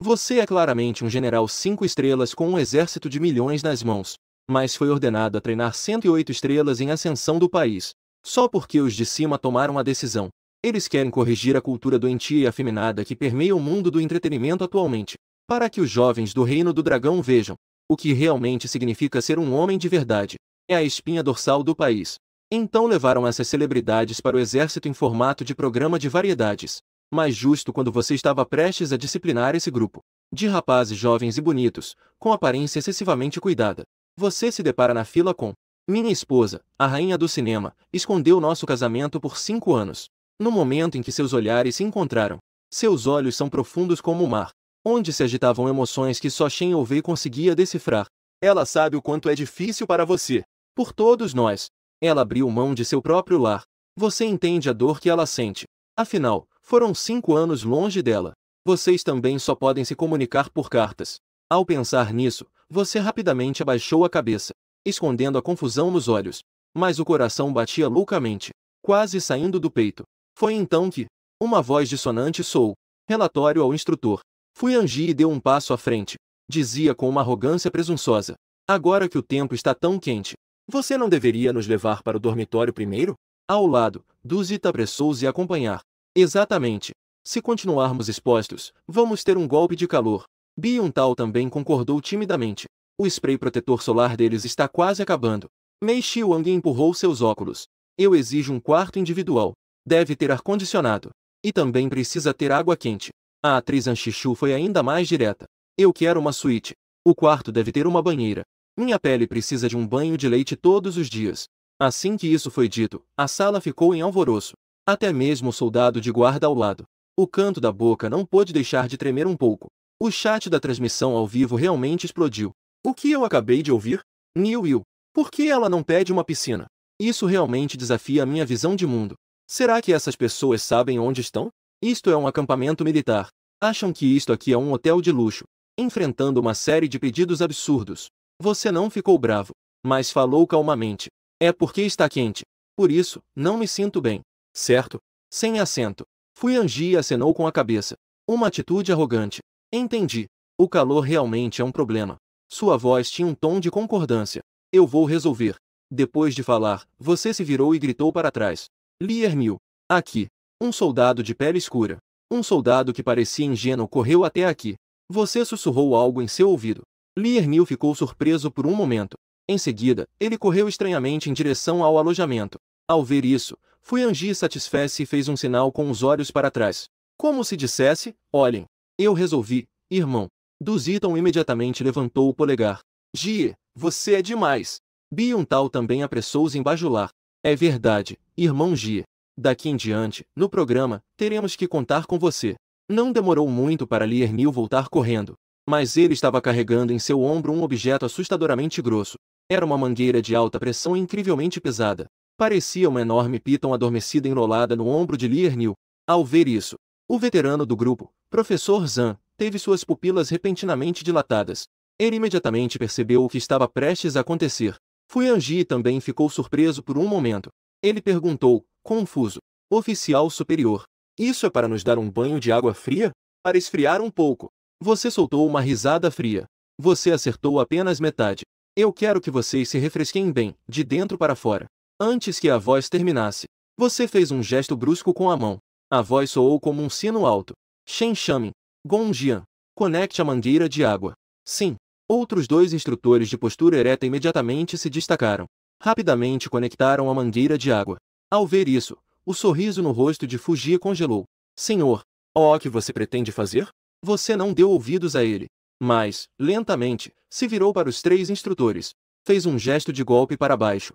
Você é claramente um general 5 estrelas com um exército de milhões nas mãos, mas foi ordenado a treinar 108 estrelas em ascensão do país. Só porque os de cima tomaram a decisão. Eles querem corrigir a cultura doentia e afeminada que permeia o mundo do entretenimento atualmente, para que os jovens do Reino do Dragão vejam o que realmente significa ser um homem de verdade. É a espinha dorsal do país. Então levaram essas celebridades para o exército em formato de programa de variedades. Mas justo quando você estava prestes a disciplinar esse grupo de rapazes jovens e bonitos, com aparência excessivamente cuidada, você se depara na fila com minha esposa, a rainha do cinema, escondeu nosso casamento por 5 anos. No momento em que seus olhares se encontraram, seus olhos são profundos como o mar, onde se agitavam emoções que só Shen Ouvei conseguia decifrar. Ela sabe o quanto é difícil para você. Por todos nós. Ela abriu mão de seu próprio lar. Você entende a dor que ela sente. Afinal, foram 5 anos longe dela. Vocês também só podem se comunicar por cartas. Ao pensar nisso, você rapidamente abaixou a cabeça, escondendo a confusão nos olhos. Mas o coração batia loucamente, quase saindo do peito. Foi então que uma voz dissonante soou. Relatório ao instrutor. Fu Yanji deu um passo à frente. Dizia com uma arrogância presunçosa. Agora que o tempo está tão quente, você não deveria nos levar para o dormitório primeiro? Ao lado, Duzita apressou-se a acompanhar. Exatamente. Se continuarmos expostos, vamos ter um golpe de calor. Biuntal também concordou timidamente. O spray protetor solar deles está quase acabando. Mei Xiuang empurrou seus óculos. Eu exijo um quarto individual. Deve ter ar-condicionado. E também precisa ter água quente. A atriz Anshichu foi ainda mais direta. Eu quero uma suíte. O quarto deve ter uma banheira. Minha pele precisa de um banho de leite todos os dias. Assim que isso foi dito, a sala ficou em alvoroço. Até mesmo o soldado de guarda ao lado. O canto da boca não pôde deixar de tremer um pouco. O chat da transmissão ao vivo realmente explodiu. O que eu acabei de ouvir? Niu Yu. Por que ela não pede uma piscina? Isso realmente desafia a minha visão de mundo. Será que essas pessoas sabem onde estão? Isto é um acampamento militar. Acham que isto aqui é um hotel de luxo, enfrentando uma série de pedidos absurdos. Você não ficou bravo, mas falou calmamente. É porque está quente. Por isso, não me sinto bem. Certo? Sem acento. Fu Yanji acenou com a cabeça. Uma atitude arrogante. Entendi. O calor realmente é um problema. Sua voz tinha um tom de concordância. Eu vou resolver. Depois de falar, você se virou e gritou para trás. Li Ermil. Aqui. Um soldado de pele escura. Um soldado que parecia ingênuo correu até aqui. Você sussurrou algo em seu ouvido. Li Ermil ficou surpreso por um momento. Em seguida, ele correu estranhamente em direção ao alojamento. Ao ver isso, Fu Yanji satisfez-se e fez um sinal com os olhos para trás. Como se dissesse, olhem. Eu resolvi, irmão. Duziton imediatamente levantou o polegar. Jie, você é demais. Biuntal também apressou-se em bajular. É verdade, irmão Jie. Daqui em diante, no programa, teremos que contar com você. Não demorou muito para Li Ermil voltar correndo. Mas ele estava carregando em seu ombro um objeto assustadoramente grosso. Era uma mangueira de alta pressão incrivelmente pesada. Parecia uma enorme piton adormecida enrolada no ombro de Li Ermil. Ao ver isso, o veterano do grupo, Professor Zhan, teve suas pupilas repentinamente dilatadas. Ele imediatamente percebeu o que estava prestes a acontecer. Fu Yanji também ficou surpreso por um momento. Ele perguntou, confuso. Oficial superior. Isso é para nos dar um banho de água fria? Para esfriar um pouco. Você soltou uma risada fria. Você acertou apenas metade. Eu quero que vocês se refresquem bem, de dentro para fora. Antes que a voz terminasse, você fez um gesto brusco com a mão. A voz soou como um sino alto. Shen Shamin. Gongjian. Conecte a mangueira de água. Sim. Outros 2 instrutores de postura ereta imediatamente se destacaram. Rapidamente conectaram a mangueira de água. Ao ver isso, o sorriso no rosto de Fuji congelou. Senhor, o que você pretende fazer? Você não deu ouvidos a ele. Mas, lentamente, se virou para os 3 instrutores. Fez um gesto de golpe para baixo.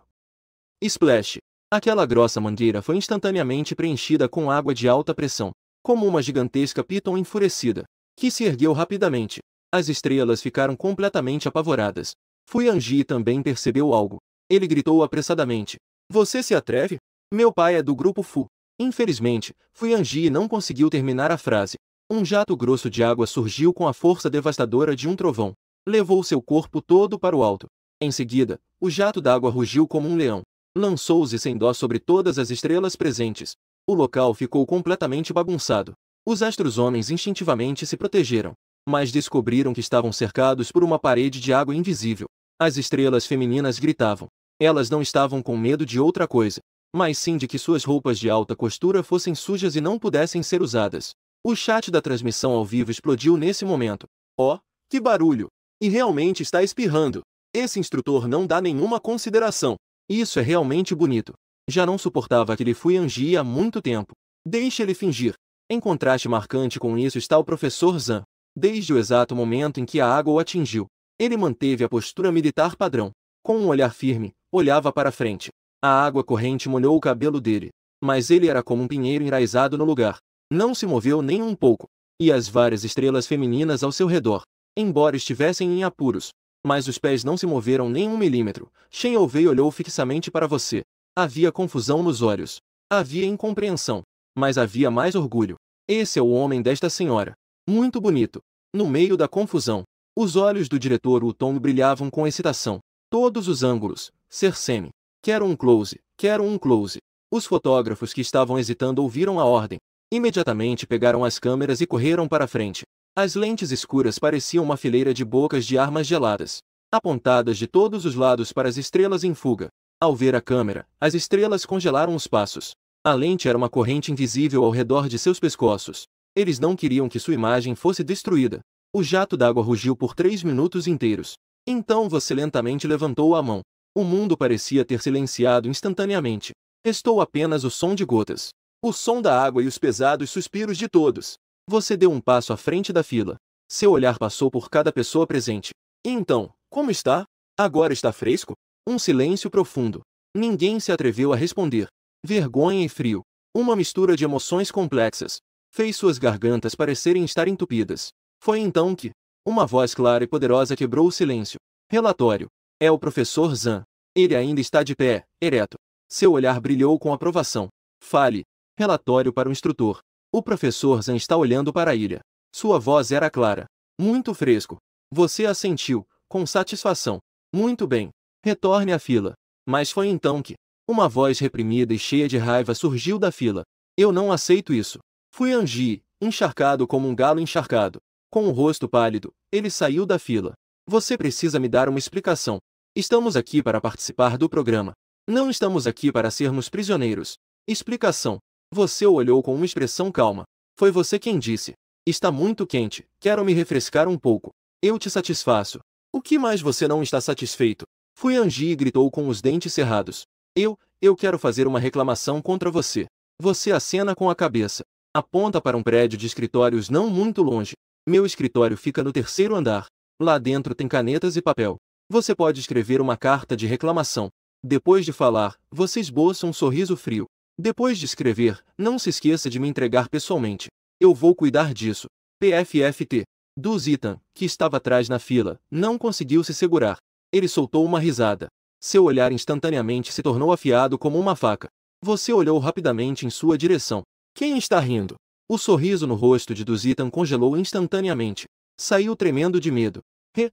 Splash! Aquela grossa mangueira foi instantaneamente preenchida com água de alta pressão, como uma gigantesca piton enfurecida, que se ergueu rapidamente. As estrelas ficaram completamente apavoradas. Fu Yanji também percebeu algo. Ele gritou apressadamente. Você se atreve? Meu pai é do grupo Fu. Infelizmente, Fu Yanji não conseguiu terminar a frase. Um jato grosso de água surgiu com a força devastadora de um trovão. Levou seu corpo todo para o alto. Em seguida, o jato d'água rugiu como um leão. Lançou-se sem dó sobre todas as estrelas presentes. O local ficou completamente bagunçado. Os astros-homens instintivamente se protegeram. mas descobriram que estavam cercados por uma parede de água invisível. As estrelas femininas gritavam. Elas não estavam com medo de outra coisa, mas sim de que suas roupas de alta costura fossem sujas e não pudessem ser usadas. O chat da transmissão ao vivo explodiu nesse momento. Oh, que barulho! E realmente está espirrando. Esse instrutor não dá nenhuma consideração. Isso é realmente bonito. Já não suportava aquele Fuyanji há muito tempo. Deixe ele fingir. Em contraste marcante com isso está o professor Zan. Desde o exato momento em que a água o atingiu, ele manteve a postura militar padrão. Com um olhar firme, olhava para frente. A água corrente molhou o cabelo dele, mas ele era como um pinheiro enraizado no lugar. Não se moveu nem um pouco. E as várias estrelas femininas ao seu redor, embora estivessem em apuros, mas os pés não se moveram nem 1 milímetro. Shen Ouvei olhou fixamente para você. Havia confusão nos olhos. Havia incompreensão. Mas havia mais orgulho. Esse é o homem desta senhora. Muito bonito. No meio da confusão, os olhos do diretor Wutong brilhavam com excitação. Todos os ângulos. Cersei. Quero um close. Quero um close. Os fotógrafos que estavam hesitando ouviram a ordem. Imediatamente pegaram as câmeras e correram para frente. As lentes escuras pareciam uma fileira de bocas de armas geladas, apontadas de todos os lados para as estrelas em fuga. Ao ver a câmera, as estrelas congelaram os passos. A lente era uma corrente invisível ao redor de seus pescoços. Eles não queriam que sua imagem fosse destruída. O jato d'água rugiu por 3 minutos inteiros. Então você lentamente levantou a mão. O mundo parecia ter silenciado instantaneamente. Restou apenas o som de gotas. O som da água e os pesados suspiros de todos. Você deu um passo à frente da fila. Seu olhar passou por cada pessoa presente. E então, como está? Agora está fresco? Um silêncio profundo. Ninguém se atreveu a responder. Vergonha e frio. Uma mistura de emoções complexas. Fez suas gargantas parecerem estar entupidas. Foi então que uma voz clara e poderosa quebrou o silêncio. Relatório. É o professor Zan. Ele ainda está de pé, ereto. Seu olhar brilhou com aprovação. Fale. Relatório para o instrutor. O professor Zan está olhando para a ilha. Sua voz era clara. Muito fresco. Você assentiu, com satisfação. Muito bem. Retorne à fila. Mas foi então que uma voz reprimida e cheia de raiva surgiu da fila. Eu não aceito isso. Fuyanji, encharcado como um galo encharcado. Com o rosto pálido, ele saiu da fila. Você precisa me dar uma explicação. Estamos aqui para participar do programa. Não estamos aqui para sermos prisioneiros. Explicação. Você o olhou com uma expressão calma. Foi você quem disse. Está muito quente, quero me refrescar um pouco. Eu te satisfaço. O que mais você não está satisfeito? Fuyanji gritou com os dentes cerrados. Eu quero fazer uma reclamação contra você. Você acena com a cabeça. Aponta para um prédio de escritórios não muito longe. Meu escritório fica no 3º andar. Lá dentro tem canetas e papel. Você pode escrever uma carta de reclamação. Depois de falar, você esboça um sorriso frio. Depois de escrever, não se esqueça de me entregar pessoalmente. Eu vou cuidar disso. PFFT. Du Zitan, que estava atrás na fila, não conseguiu se segurar. Ele soltou uma risada. Seu olhar instantaneamente se tornou afiado como uma faca. Você olhou rapidamente em sua direção. Quem está rindo? O sorriso no rosto de Du Zitan congelou instantaneamente. Saiu tremendo de medo.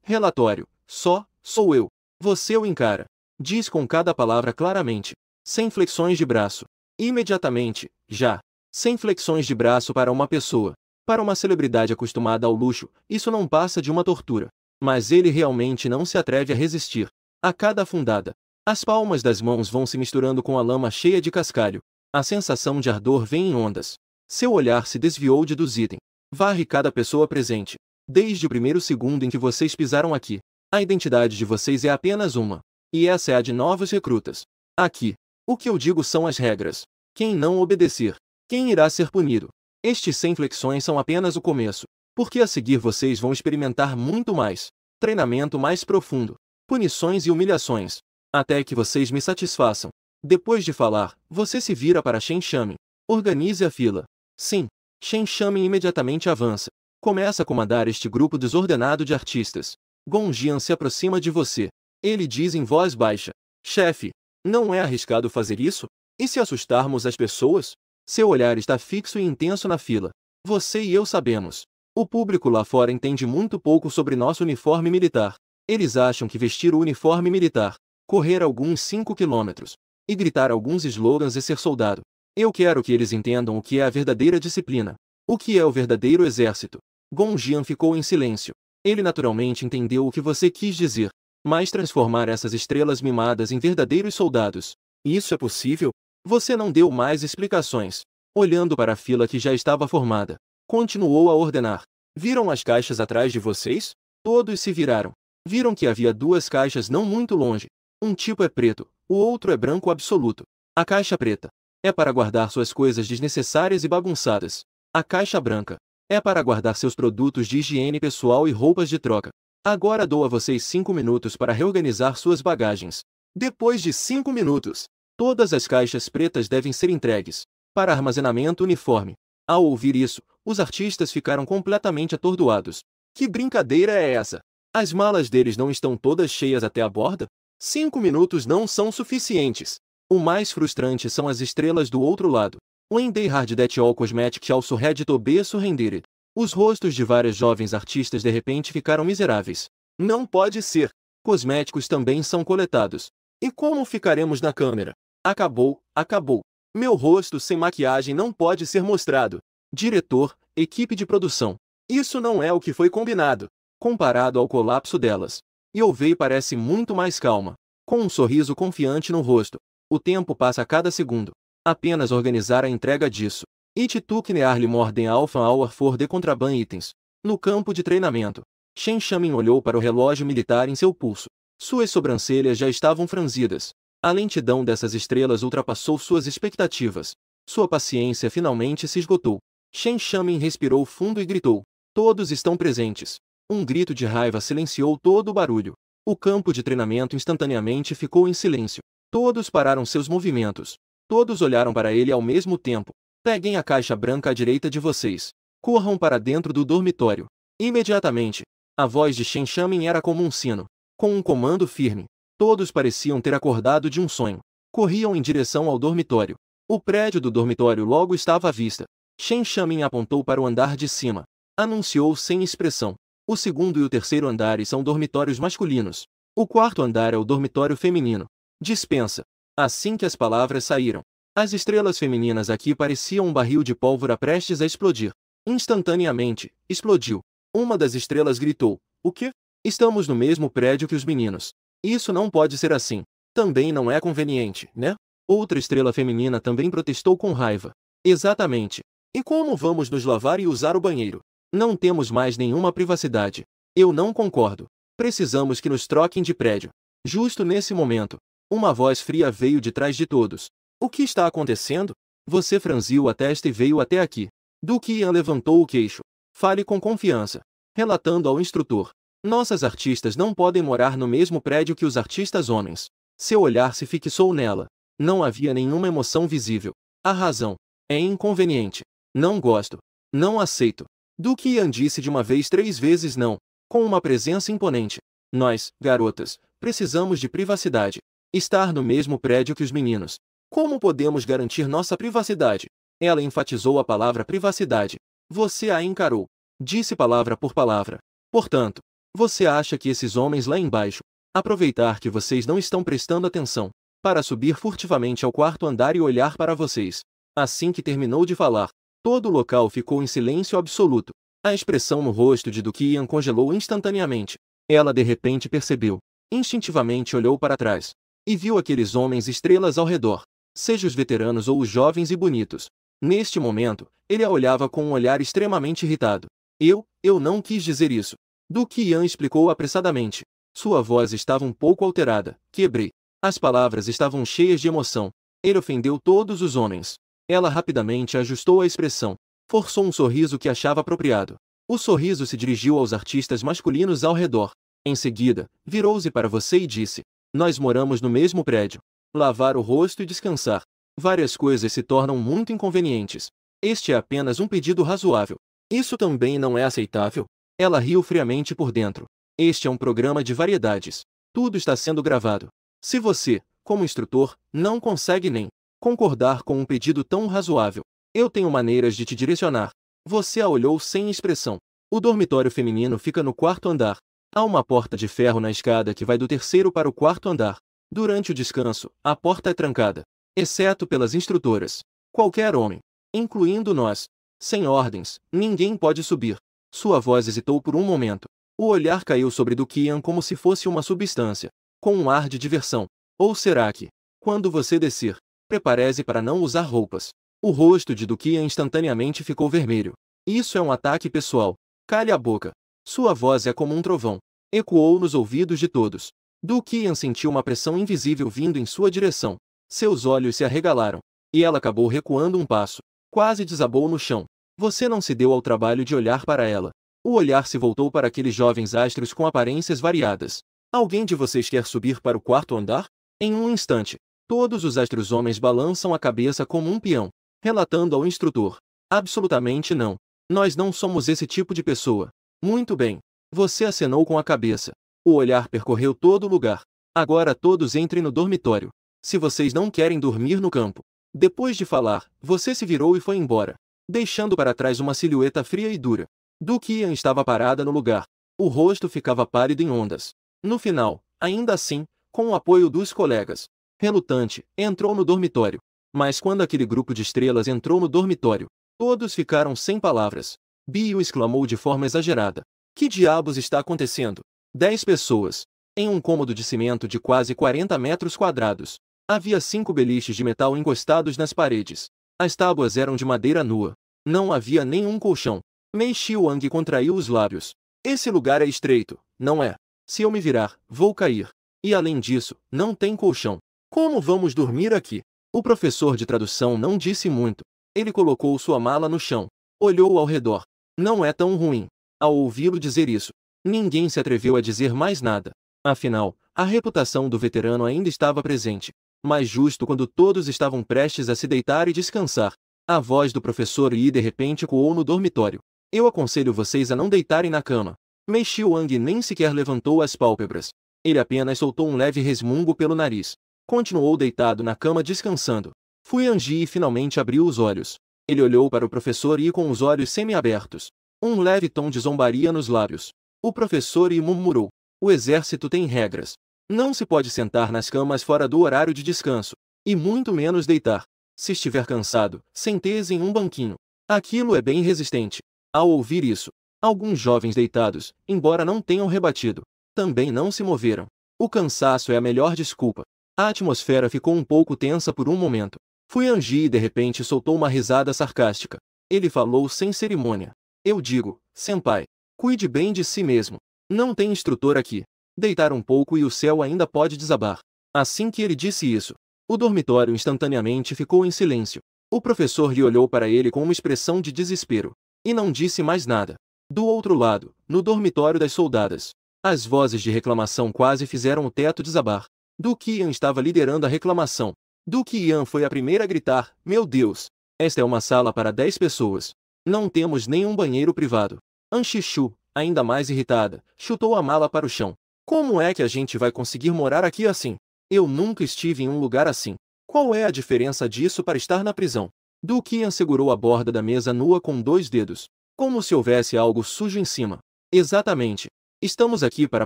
Relatório. Sou eu. Você o encara. Diz com cada palavra claramente. Sem flexões de braço. Imediatamente, já. Sem flexões de braço para uma pessoa. Para uma celebridade acostumada ao luxo, isso não passa de uma tortura. Mas ele realmente não se atreve a resistir. A cada afundada, as palmas das mãos vão se misturando com a lama cheia de cascalho. A sensação de ardor vem em ondas. Seu olhar se desviou de Du Zitan. Varre cada pessoa presente. Desde o primeiro segundo em que vocês pisaram aqui, a identidade de vocês é apenas uma. E essa é a de novos recrutas. Aqui, o que eu digo são as regras. Quem não obedecer, quem irá ser punido. Estes 100 flexões são apenas o começo. Porque a seguir vocês vão experimentar muito mais. Treinamento mais profundo. Punições e humilhações. Até que vocês me satisfaçam. Depois de falar, você se vira para Shen Shamin. Organize a fila. Sim. Shen Shamin imediatamente avança. Começa a comandar este grupo desordenado de artistas. Gong Jian se aproxima de você. Ele diz em voz baixa. Chefe, não é arriscado fazer isso? E se assustarmos as pessoas? Seu olhar está fixo e intenso na fila. Você e eu sabemos. O público lá fora entende muito pouco sobre nosso uniforme militar. Eles acham que vestir o uniforme militar, correr alguns 5 quilômetros e gritar alguns slogans é ser soldado. Eu quero que eles entendam o que é a verdadeira disciplina. O que é o verdadeiro exército. Gonjian ficou em silêncio. Ele naturalmente entendeu o que você quis dizer. Mas transformar essas estrelas mimadas em verdadeiros soldados. Isso é possível? Você não deu mais explicações. Olhando para a fila que já estava formada, continuou a ordenar. Viram as caixas atrás de vocês? Todos se viraram. Viram que havia duas caixas não muito longe. Um tipo é preto, o outro é branco absoluto. A caixa preta é para guardar suas coisas desnecessárias e bagunçadas. A caixa branca é para guardar seus produtos de higiene pessoal e roupas de troca. Agora dou a vocês 5 minutos para reorganizar suas bagagens. Depois de 5 minutos, todas as caixas pretas devem ser entregues para armazenamento uniforme. Ao ouvir isso, os artistas ficaram completamente atordoados. Que brincadeira é essa? As malas deles não estão todas cheias até a borda? 5 minutos não são suficientes. O mais frustrante são as estrelas do outro lado. When they hard that all cosmetic also had to be surrendered. Os rostos de várias jovens artistas de repente ficaram miseráveis. Não pode ser. Cosméticos também são coletados. E como ficaremos na câmera? Acabou, acabou. Meu rosto sem maquiagem não pode ser mostrado. Diretor, equipe de produção. Isso não é o que foi combinado. Comparado ao colapso delas, Yeovei parece muito mais calma, com um sorriso confiante no rosto. O tempo passa a cada segundo. Apenas organizar a entrega disso. It took nearly more than half an hour for the contraband items. No campo de treinamento, Shen Shamin olhou para o relógio militar em seu pulso. Suas sobrancelhas já estavam franzidas. A lentidão dessas estrelas ultrapassou suas expectativas. Sua paciência finalmente se esgotou. Shen Shamin respirou fundo e gritou: todos estão presentes. Um grito de raiva silenciou todo o barulho. O campo de treinamento instantaneamente ficou em silêncio. Todos pararam seus movimentos. Todos olharam para ele ao mesmo tempo. Peguem a caixa branca à direita de vocês. Corram para dentro do dormitório. Imediatamente. A voz de Shen Shamin era como um sino. Com um comando firme. Todos pareciam ter acordado de um sonho. Corriam em direção ao dormitório. O prédio do dormitório logo estava à vista. Shen Shamin apontou para o andar de cima. Anunciou sem expressão. O segundo e o terceiro andares são dormitórios masculinos. O quarto andar é o dormitório feminino. Dispensa. Assim que as palavras saíram, as estrelas femininas aqui pareciam um barril de pólvora prestes a explodir. Instantaneamente, explodiu. Uma das estrelas gritou: o quê? Estamos no mesmo prédio que os meninos. Isso não pode ser assim. Também não é conveniente, né? Outra estrela feminina também protestou com raiva. Exatamente. E como vamos nos lavar e usar o banheiro? Não temos mais nenhuma privacidade. Eu não concordo. Precisamos que nos troquem de prédio. Justo nesse momento, uma voz fria veio de trás de todos. O que está acontecendo? Você franziu a testa e veio até aqui. Duque Yan levantou o queixo. Fale com confiança. Relatando ao instrutor. Nossas artistas não podem morar no mesmo prédio que os artistas homens. Seu olhar se fixou nela. Não havia nenhuma emoção visível. A razão. É inconveniente. Não gosto. Não aceito. Duque Yan disse de uma vez 3 vezes não, com uma presença imponente. Nós, garotas, precisamos de privacidade. Estar no mesmo prédio que os meninos. Como podemos garantir nossa privacidade? Ela enfatizou a palavra privacidade. Você a encarou. Disse palavra por palavra. Portanto, você acha que esses homens lá embaixo, aproveitar que vocês não estão prestando atenção, para subir furtivamente ao quarto andar e olhar para vocês. Assim que terminou de falar, todo o local ficou em silêncio absoluto. A expressão no rosto de Duque Yan congelou instantaneamente. Ela de repente percebeu. Instintivamente olhou para trás. E viu aqueles homens estrelas ao redor. Seja os veteranos ou os jovens e bonitos. Neste momento, ele a olhava com um olhar extremamente irritado. Eu não quis dizer isso. Duque Yan explicou apressadamente. Sua voz estava um pouco alterada. Quebrei. As palavras estavam cheias de emoção. Ele ofendeu todos os homens. Ela rapidamente ajustou a expressão. Forçou um sorriso que achava apropriado. O sorriso se dirigiu aos artistas masculinos ao redor. Em seguida, virou-se para você e disse: nós moramos no mesmo prédio. Lavar o rosto e descansar. Várias coisas se tornam muito inconvenientes. Este é apenas um pedido razoável. Isso também não é aceitável? Ela riu friamente por dentro. Este é um programa de variedades. Tudo está sendo gravado. Se você, como instrutor, não consegue nem concordar com um pedido tão razoável, eu tenho maneiras de te direcionar. Você a olhou sem expressão. O dormitório feminino fica no quarto andar. Há uma porta de ferro na escada que vai do terceiro para o quarto andar. Durante o descanso, a porta é trancada, exceto pelas instrutoras. Qualquer homem, incluindo nós, sem ordens, ninguém pode subir. Sua voz hesitou por um momento. O olhar caiu sobre Do Qian como se fosse uma substância, com um ar de diversão. Ou será que, quando você descer, prepare-se para não usar roupas? O rosto de Do Qian instantaneamente ficou vermelho. Isso é um ataque pessoal. Cale a boca. Sua voz é como um trovão. Ecoou nos ouvidos de todos. Do Qian sentiu uma pressão invisível vindo em sua direção. Seus olhos se arregalaram. E ela acabou recuando um passo. Quase desabou no chão. Você não se deu ao trabalho de olhar para ela. O olhar se voltou para aqueles jovens astros com aparências variadas. Alguém de vocês quer subir para o quarto andar? Em um instante, todos os astros homens balançam a cabeça como um peão, relatando ao instrutor. Absolutamente não. Nós não somos esse tipo de pessoa. Muito bem. Você acenou com a cabeça. O olhar percorreu todo o lugar. Agora todos entrem no dormitório. Se vocês não querem dormir no campo. Depois de falar, você se virou e foi embora, deixando para trás uma silhueta fria e dura. Do Qian estava parada no lugar. O rosto ficava pálido em ondas. No final, ainda assim, com o apoio dos colegas, relutante, entrou no dormitório. Mas quando aquele grupo de estrelas entrou no dormitório, todos ficaram sem palavras. Bio exclamou de forma exagerada. Que diabos está acontecendo? 10 pessoas. Em um cômodo de cimento de quase 40 metros quadrados. Havia 5 beliches de metal encostados nas paredes. As tábuas eram de madeira nua. Não havia nenhum colchão. Mei Xiuang contraiu os lábios. Esse lugar é estreito, não é? Se eu me virar, vou cair. E além disso, não tem colchão. Como vamos dormir aqui? O professor de tradução não disse muito. Ele colocou sua mala no chão. Olhou ao redor. Não é tão ruim. Ao ouvi-lo dizer isso, ninguém se atreveu a dizer mais nada. Afinal, a reputação do veterano ainda estava presente. Mas justo quando todos estavam prestes a se deitar e descansar, a voz do professor Yi de repente ecoou no dormitório. Eu aconselho vocês a não deitarem na cama. Mei Xiuang nem sequer levantou as pálpebras. Ele apenas soltou um leve resmungo pelo nariz. Continuou deitado na cama descansando. Fuyan Ji finalmente abriu os olhos. Ele olhou para o professor Yi com os olhos semi-abertos. Um leve tom de zombaria nos lábios. O professor Yi murmurou. O exército tem regras. Não se pode sentar nas camas fora do horário de descanso. E muito menos deitar. Se estiver cansado, sente-se em um banquinho. Aquilo é bem resistente. Ao ouvir isso, alguns jovens deitados, embora não tenham rebatido, também não se moveram. O cansaço é a melhor desculpa. A atmosfera ficou um pouco tensa por um momento. Fuyan Ji de repente soltou uma risada sarcástica. Ele falou sem cerimônia. Eu digo, senpai, cuide bem de si mesmo. Não tem instrutor aqui. Deitar um pouco e o céu ainda pode desabar. Assim que ele disse isso, o dormitório instantaneamente ficou em silêncio. O professor lhe olhou para ele com uma expressão de desespero. E não disse mais nada. Do outro lado, no dormitório das soldadas, as vozes de reclamação quase fizeram o teto desabar. Do Qian estava liderando a reclamação. Do Qian foi a primeira a gritar, meu Deus! Esta é uma sala para 10 pessoas. Não temos nenhum banheiro privado. Anshishu, ainda mais irritada, chutou a mala para o chão. Como é que a gente vai conseguir morar aqui assim? Eu nunca estive em um lugar assim. Qual é a diferença disso para estar na prisão? Do Qian segurou a borda da mesa nua com 2 dedos. Como se houvesse algo sujo em cima. Exatamente. Estamos aqui para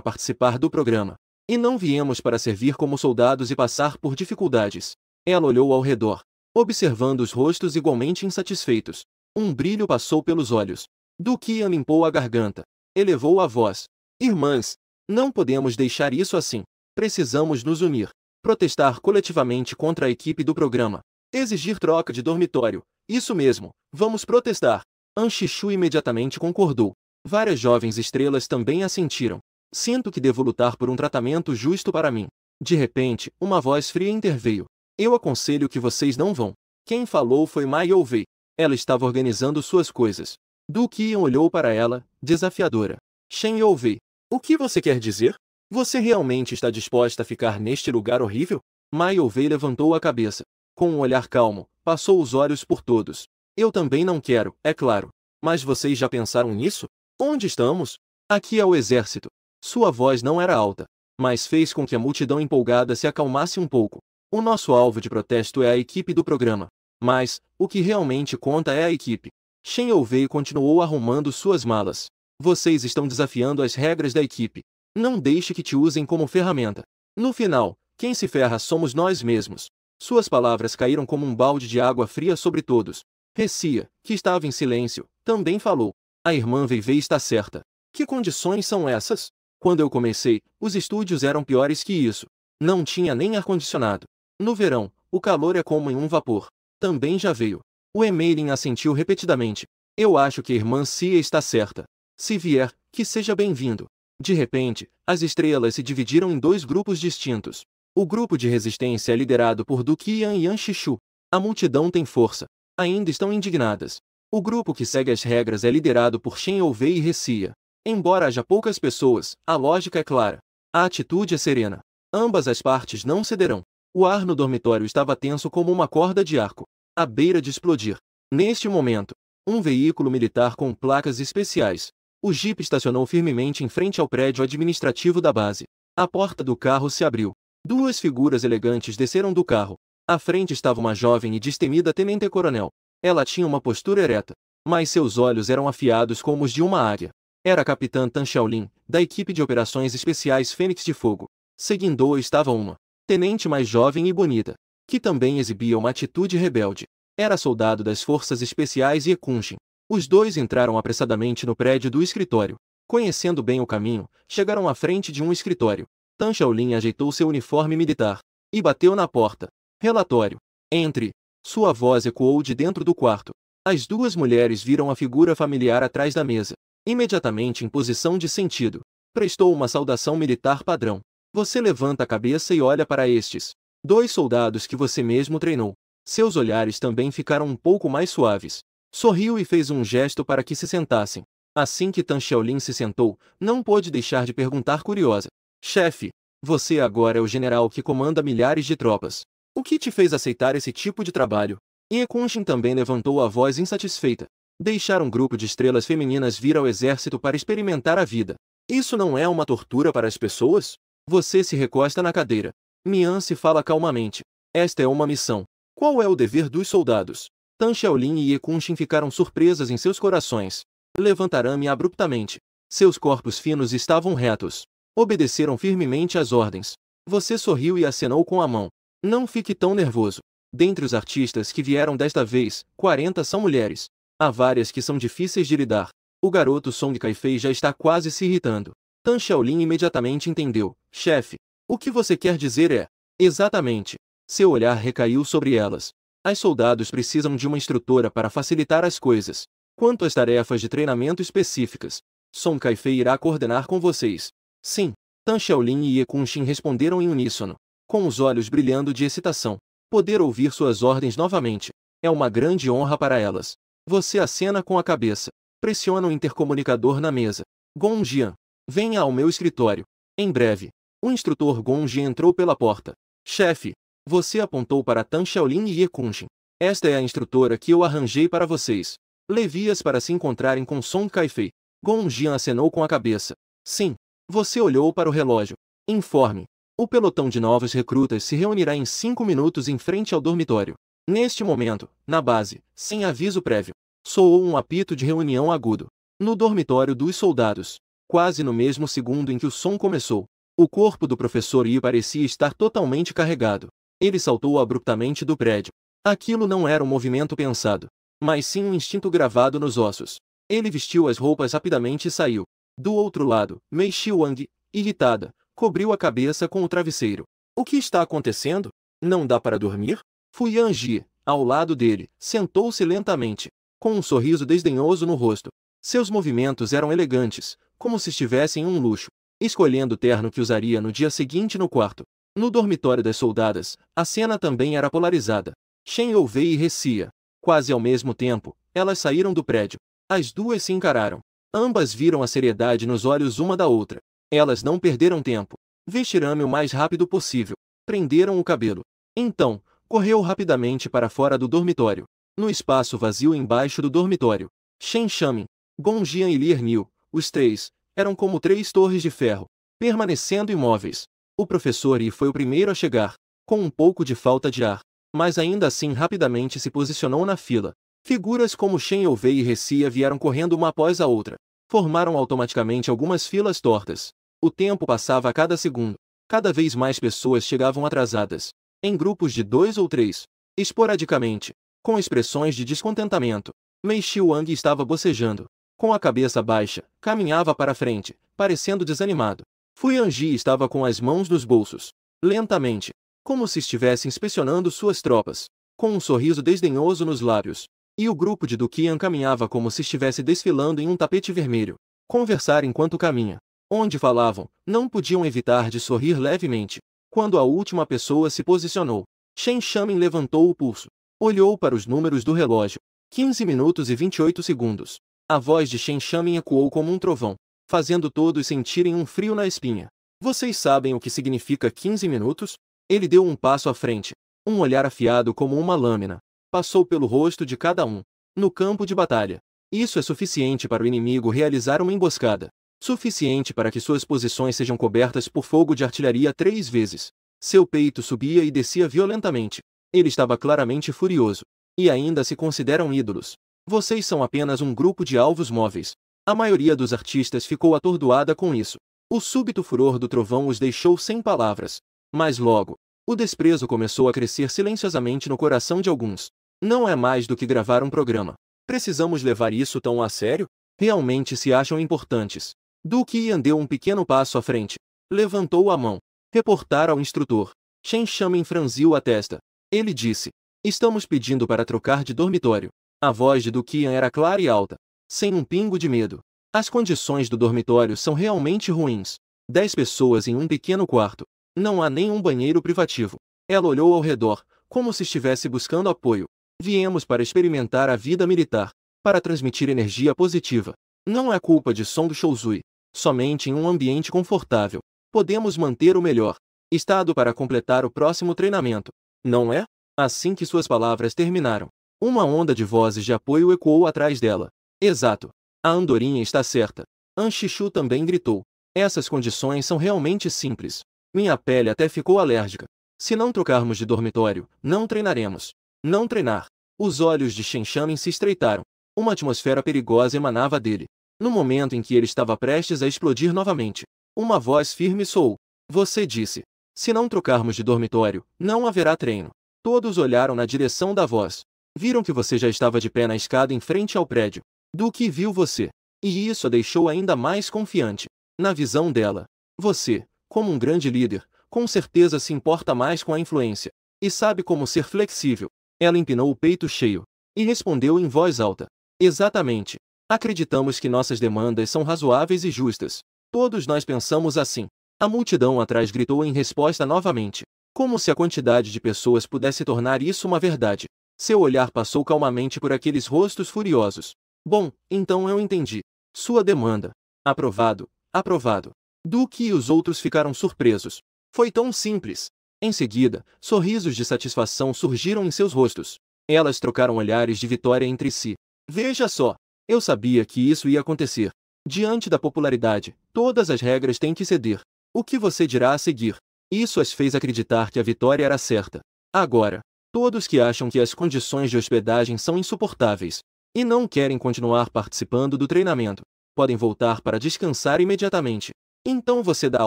participar do programa. E não viemos para servir como soldados e passar por dificuldades. Ela olhou ao redor, observando os rostos igualmente insatisfeitos. Um brilho passou pelos olhos. Do Qian limpou a garganta. Elevou a voz. Irmãs, não podemos deixar isso assim. Precisamos nos unir. Protestar coletivamente contra a equipe do programa. Exigir troca de dormitório. Isso mesmo, vamos protestar. Anshishu imediatamente concordou. Várias jovens estrelas também assentiram. Sinto que devo lutar por um tratamento justo para mim. De repente, uma voz fria interveio. Eu aconselho que vocês não vão. Quem falou foi Mai Youvei. Ela estava organizando suas coisas. Do Qian olhou para ela, desafiadora. Shen Youvei, o que você quer dizer? Você realmente está disposta a ficar neste lugar horrível? Mai Youvei levantou a cabeça. Com um olhar calmo, passou os olhos por todos. Eu também não quero, é claro. Mas vocês já pensaram nisso? Onde estamos? Aqui é o exército. Sua voz não era alta, mas fez com que a multidão empolgada se acalmasse um pouco. O nosso alvo de protesto é a equipe do programa. Mas, o que realmente conta é a equipe. Shen Youvei continuou arrumando suas malas. Vocês estão desafiando as regras da equipe. Não deixe que te usem como ferramenta. No final, quem se ferra somos nós mesmos. Suas palavras caíram como um balde de água fria sobre todos. Ressia, que estava em silêncio, também falou. A irmã Wei Wei está certa. Que condições são essas? Quando eu comecei, os estúdios eram piores que isso. Não tinha nem ar-condicionado. No verão, o calor é como em um vapor. Também já veio. O Emailing assentiu repetidamente. Eu acho que a irmã Cia está certa. Se vier, que seja bem-vindo. De repente, as estrelas se dividiram em dois grupos distintos. O grupo de resistência é liderado por Du Qian e Yan Shishu. A multidão tem força. Ainda estão indignadas. O grupo que segue as regras é liderado por Shen Youwei e He Xia. Embora haja poucas pessoas, a lógica é clara. A atitude é serena. Ambas as partes não cederão. O ar no dormitório estava tenso como uma corda de arco, à beira de explodir. Neste momento, um veículo militar com placas especiais. O jipe estacionou firmemente em frente ao prédio administrativo da base. A porta do carro se abriu. Duas figuras elegantes desceram do carro. À frente estava uma jovem e destemida tenente-coronel. Ela tinha uma postura ereta, mas seus olhos eram afiados como os de uma águia. Era a capitã Tan Xiaolin, da equipe de operações especiais Fênix de Fogo. Seguindo-a estava uma tenente mais jovem e bonita, que também exibia uma atitude rebelde. Era soldado das forças especiais Ye Kunshin. Os dois entraram apressadamente no prédio do escritório. Conhecendo bem o caminho, chegaram à frente de um escritório. Tan Xiaolin ajeitou seu uniforme militar e bateu na porta. Relatório. Entre. Sua voz ecoou de dentro do quarto. As duas mulheres viram a figura familiar atrás da mesa. Imediatamente em posição de sentido, prestou uma saudação militar padrão. Você levanta a cabeça e olha para estes dois soldados que você mesmo treinou. Seus olhares também ficaram um pouco mais suaves. Sorriu e fez um gesto para que se sentassem. Assim que Tan Xiaolin se sentou, não pôde deixar de perguntar curiosa. Chefe, você agora é o general que comanda milhares de tropas. O que te fez aceitar esse tipo de trabalho? Ye Kunshin também levantou a voz insatisfeita. Deixar um grupo de estrelas femininas vir ao exército para experimentar a vida. Isso não é uma tortura para as pessoas? Você se recosta na cadeira. Mian se fala calmamente. Esta é uma missão. Qual é o dever dos soldados? Tan Xiaolin e Ye Kunshin ficaram surpresas em seus corações. Levantaram-me abruptamente. Seus corpos finos estavam retos. Obedeceram firmemente às ordens. Você sorriu e acenou com a mão. Não fique tão nervoso. Dentre os artistas que vieram desta vez, 40 são mulheres. Há várias que são difíceis de lidar. O garoto Song Kaifei já está quase se irritando. Tan Xiaolin imediatamente entendeu. Chefe, o que você quer dizer é... Exatamente. Seu olhar recaiu sobre elas. As soldados precisam de uma instrutora para facilitar as coisas. Quanto às tarefas de treinamento específicas, Song Kaifei irá coordenar com vocês. Sim. Tan Xiaolin e Ye Kunshin responderam em uníssono, com os olhos brilhando de excitação. Poder ouvir suas ordens novamente é uma grande honra para elas. Você acena com a cabeça. Pressiona o intercomunicador na mesa. Gongjian, venha ao meu escritório. Em breve. O instrutor Gongjian entrou pela porta. Chefe, você apontou para Tan Xiaolin e Ye Kunshin. Esta é a instrutora que eu arranjei para vocês. Levi-as para se encontrarem com Song Kaifei. Gongjian acenou com a cabeça. Sim. Você olhou para o relógio. Informe. O pelotão de novos recrutas se reunirá em 5 minutos em frente ao dormitório. Neste momento, na base, sem aviso prévio, soou um apito de reunião agudo. No dormitório dos soldados, quase no mesmo segundo em que o som começou, o corpo do professor Yi parecia estar totalmente carregado. Ele saltou abruptamente do prédio. Aquilo não era um movimento pensado, mas sim um instinto gravado nos ossos. Ele vestiu as roupas rapidamente e saiu. Do outro lado, Mei Xiuang, irritada, cobriu a cabeça com o travesseiro. O que está acontecendo? Não dá para dormir? Fu Yanji, ao lado dele, sentou-se lentamente, com um sorriso desdenhoso no rosto. Seus movimentos eram elegantes, como se estivesse em um luxo, escolhendo o terno que usaria no dia seguinte no quarto. No dormitório das soldadas, a cena também era polarizada. Shen Youwei e He Xia. Quase ao mesmo tempo, elas saíram do prédio. As duas se encararam. Ambas viram a seriedade nos olhos uma da outra. Elas não perderam tempo. Vestiram-me o mais rápido possível. Prenderam o cabelo. Então, correu rapidamente para fora do dormitório. No espaço vazio embaixo do dormitório, Shen Shamin, Gongjian e Li Erniu, os três, eram como 3 torres de ferro, permanecendo imóveis. O professor Yi foi o primeiro a chegar, com um pouco de falta de ar, mas ainda assim rapidamente se posicionou na fila. Figuras como Shen Youwei e He Xia vieram correndo uma após a outra. Formaram automaticamente algumas filas tortas. O tempo passava a cada segundo. Cada vez mais pessoas chegavam atrasadas, em grupos de 2 ou 3, esporadicamente, com expressões de descontentamento. Mei Xiuang estava bocejando. Com a cabeça baixa, caminhava para frente, parecendo desanimado. Fu Yanji estava com as mãos nos bolsos. Lentamente, como se estivesse inspecionando suas tropas, com um sorriso desdenhoso nos lábios. E o grupo de Duqian caminhava como se estivesse desfilando em um tapete vermelho. Conversar enquanto caminha. Onde falavam, não podiam evitar de sorrir levemente. Quando a última pessoa se posicionou, Shen Shamin levantou o pulso. Olhou para os números do relógio. 15 minutos e 28 segundos. A voz de Shen Shamin ecoou como um trovão, fazendo todos sentirem um frio na espinha. Vocês sabem o que significa 15 minutos? Ele deu um passo à frente. Um olhar afiado como uma lâmina passou pelo rosto de cada um. No campo de batalha. Isso é suficiente para o inimigo realizar uma emboscada. Suficiente para que suas posições sejam cobertas por fogo de artilharia 3 vezes. Seu peito subia e descia violentamente. Ele estava claramente furioso. E ainda se consideram ídolos. Vocês são apenas um grupo de alvos móveis. A maioria dos artistas ficou atordoada com isso. O súbito furor do trovão os deixou sem palavras. Mas logo, o desprezo começou a crescer silenciosamente no coração de alguns. Não é mais do que gravar um programa. Precisamos levar isso tão a sério? Realmente se acham importantes. Duqian deu um pequeno passo à frente. Levantou a mão. Reportar ao instrutor. Shen Shamin franziu a testa. Ele disse: estamos pedindo para trocar de dormitório. A voz de Duqian era clara e alta, sem um pingo de medo. As condições do dormitório são realmente ruins. 10 pessoas em um pequeno quarto. Não há nem um banheiro privativo. Ela olhou ao redor, como se estivesse buscando apoio. Viemos para experimentar a vida militar, para transmitir energia positiva. Não é culpa de Song Shouzui. Somente em um ambiente confortável podemos manter o melhor estado para completar o próximo treinamento. Não é? Assim que suas palavras terminaram, uma onda de vozes de apoio ecoou atrás dela. Exato. A andorinha está certa. Anshichu também gritou. Essas condições são realmente simples. Minha pele até ficou alérgica. Se não trocarmos de dormitório, não treinaremos. Não treinar. Os olhos de Shen Shamin se estreitaram. Uma atmosfera perigosa emanava dele. No momento em que ele estava prestes a explodir novamente, uma voz firme soou. Você disse: se não trocarmos de dormitório, não haverá treino. Todos olharam na direção da voz. Viram que você já estava de pé na escada em frente ao prédio. Duque viu você. E isso a deixou ainda mais confiante. Na visão dela, você, como um grande líder, com certeza se importa mais com a influência. E sabe como ser flexível. Ela empinou o peito cheio. E respondeu em voz alta. Exatamente. Acreditamos que nossas demandas são razoáveis e justas. Todos nós pensamos assim. A multidão atrás gritou em resposta novamente. Como se a quantidade de pessoas pudesse tornar isso uma verdade. Seu olhar passou calmamente por aqueles rostos furiosos. Bom, então eu entendi. Sua demanda. Aprovado, aprovado. Duque e os outros ficaram surpresos. Foi tão simples. Em seguida, sorrisos de satisfação surgiram em seus rostos. Elas trocaram olhares de vitória entre si. Veja só. Eu sabia que isso ia acontecer. Diante da popularidade, todas as regras têm que ceder. O que você dirá a seguir? Isso as fez acreditar que a vitória era certa. Agora, todos que acham que as condições de hospedagem são insuportáveis e não querem continuar participando do treinamento, podem voltar para descansar imediatamente. Então você dá a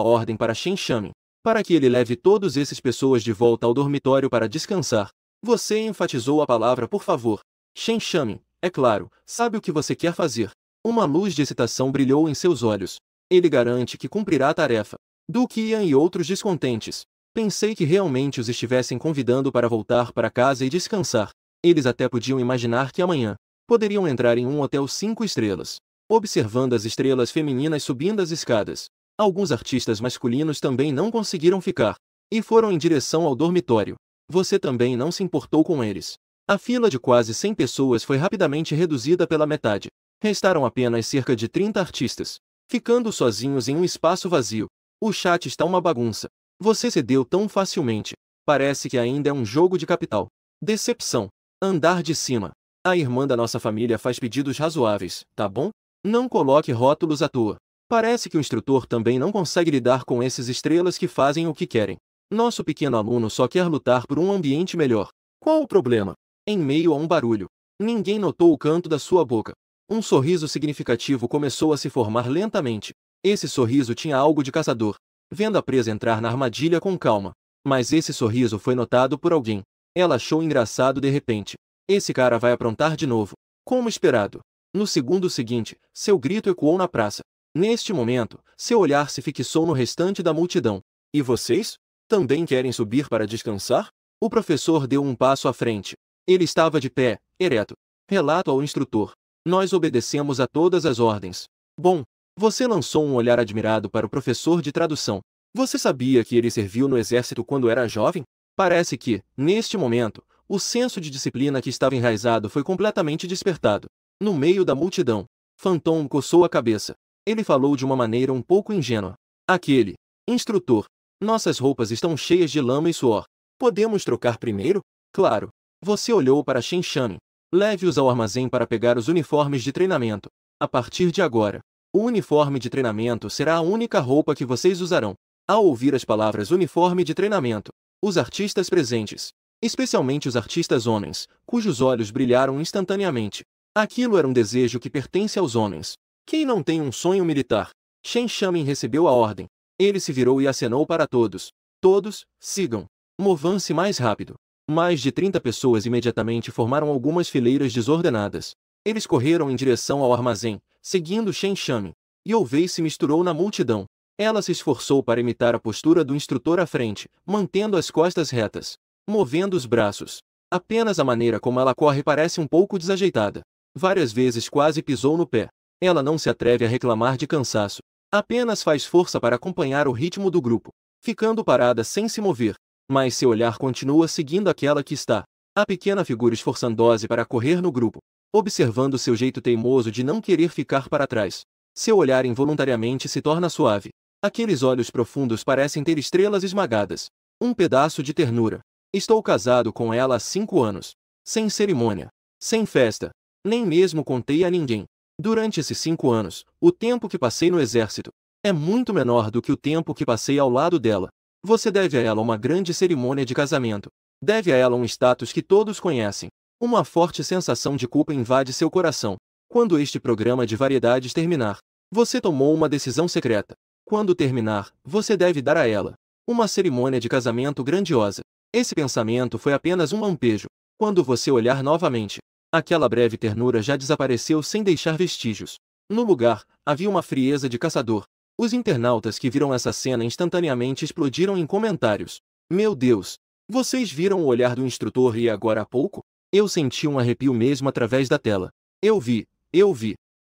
ordem para Shen Shamin, para que ele leve todas essas pessoas de volta ao dormitório para descansar. Você enfatizou a palavra por favor. Shen Shamin, é claro, sabe o que você quer fazer. Uma luz de excitação brilhou em seus olhos. Ele garante que cumprirá a tarefa. Duqian e outros descontentes. Pensei que realmente os estivessem convidando para voltar para casa e descansar. Eles até podiam imaginar que amanhã poderiam entrar em um hotel 5 estrelas. Observando as estrelas femininas subindo as escadas, alguns artistas masculinos também não conseguiram ficar e foram em direção ao dormitório. Você também não se importou com eles. A fila de quase 100 pessoas foi rapidamente reduzida pela metade. Restaram apenas cerca de 30 artistas, ficando sozinhos em um espaço vazio. O chat está uma bagunça. Você cedeu tão facilmente. Parece que ainda é um jogo de capital. Decepção. Andar de cima. A irmã da nossa família faz pedidos razoáveis, tá bom? Não coloque rótulos à toa. Parece que o instrutor também não consegue lidar com esses estrelas que fazem o que querem. Nosso pequeno aluno só quer lutar por um ambiente melhor. Qual o problema? Em meio a um barulho, ninguém notou o canto da sua boca. Um sorriso significativo começou a se formar lentamente. Esse sorriso tinha algo de caçador, vendo a presa entrar na armadilha com calma. Mas esse sorriso foi notado por alguém. Ela achou engraçado de repente. Esse cara vai aprontar de novo. Como esperado. No segundo seguinte, seu grito ecoou na praça. Neste momento, seu olhar se fixou no restante da multidão. E vocês? Também querem subir para descansar? O professor deu um passo à frente. Ele estava de pé, ereto. Relato ao instrutor. Nós obedecemos a todas as ordens. Bom, você lançou um olhar admirado para o professor de tradução. Você sabia que ele serviu no exército quando era jovem? Parece que, neste momento, o senso de disciplina que estava enraizado foi completamente despertado. No meio da multidão, Phantom coçou a cabeça. Ele falou de uma maneira um pouco ingênua. Aquele instrutor. Nossas roupas estão cheias de lama e suor. Podemos trocar primeiro? Claro. Você olhou para Shen Shamin. Leve-os ao armazém para pegar os uniformes de treinamento. A partir de agora, o uniforme de treinamento será a única roupa que vocês usarão. Ao ouvir as palavras uniforme de treinamento, os artistas presentes, especialmente os artistas homens, cujos olhos brilharam instantaneamente. Aquilo era um desejo que pertence aos homens. Quem não tem um sonho militar? Shen Shamin recebeu a ordem. Ele se virou e acenou para todos. Todos, sigam. Movam-se mais rápido. Mais de 30 pessoas imediatamente formaram algumas fileiras desordenadas. Eles correram em direção ao armazém, seguindo Shen Shamin. E Wei se misturou na multidão. Ela se esforçou para imitar a postura do instrutor à frente, mantendo as costas retas, movendo os braços. Apenas a maneira como ela corre parece um pouco desajeitada. Várias vezes quase pisou no pé. Ela não se atreve a reclamar de cansaço. Apenas faz força para acompanhar o ritmo do grupo, ficando parada sem se mover. Mas seu olhar continua seguindo aquela que está. A pequena figura esforçando-se para correr no grupo, observando seu jeito teimoso de não querer ficar para trás. Seu olhar involuntariamente se torna suave. Aqueles olhos profundos parecem ter estrelas esmagadas. Um pedaço de ternura. Estou casado com ela há 5 anos. Sem cerimônia. Sem festa. Nem mesmo contei a ninguém. Durante esses 5 anos, o tempo que passei no exército é muito menor do que o tempo que passei ao lado dela. Você deve a ela uma grande cerimônia de casamento. Deve a ela um status que todos conhecem. Uma forte sensação de culpa invade seu coração. Quando este programa de variedades terminar, você tomou uma decisão secreta. Quando terminar, você deve dar a ela uma cerimônia de casamento grandiosa. Esse pensamento foi apenas um lampejo. Quando você olhar novamente, aquela breve ternura já desapareceu sem deixar vestígios. No lugar, havia uma frieza de caçador. Os internautas que viram essa cena instantaneamente explodiram em comentários. Meu Deus! Vocês viram o olhar do instrutor e agora há pouco? Eu senti um arrepio mesmo através da tela. Eu vi.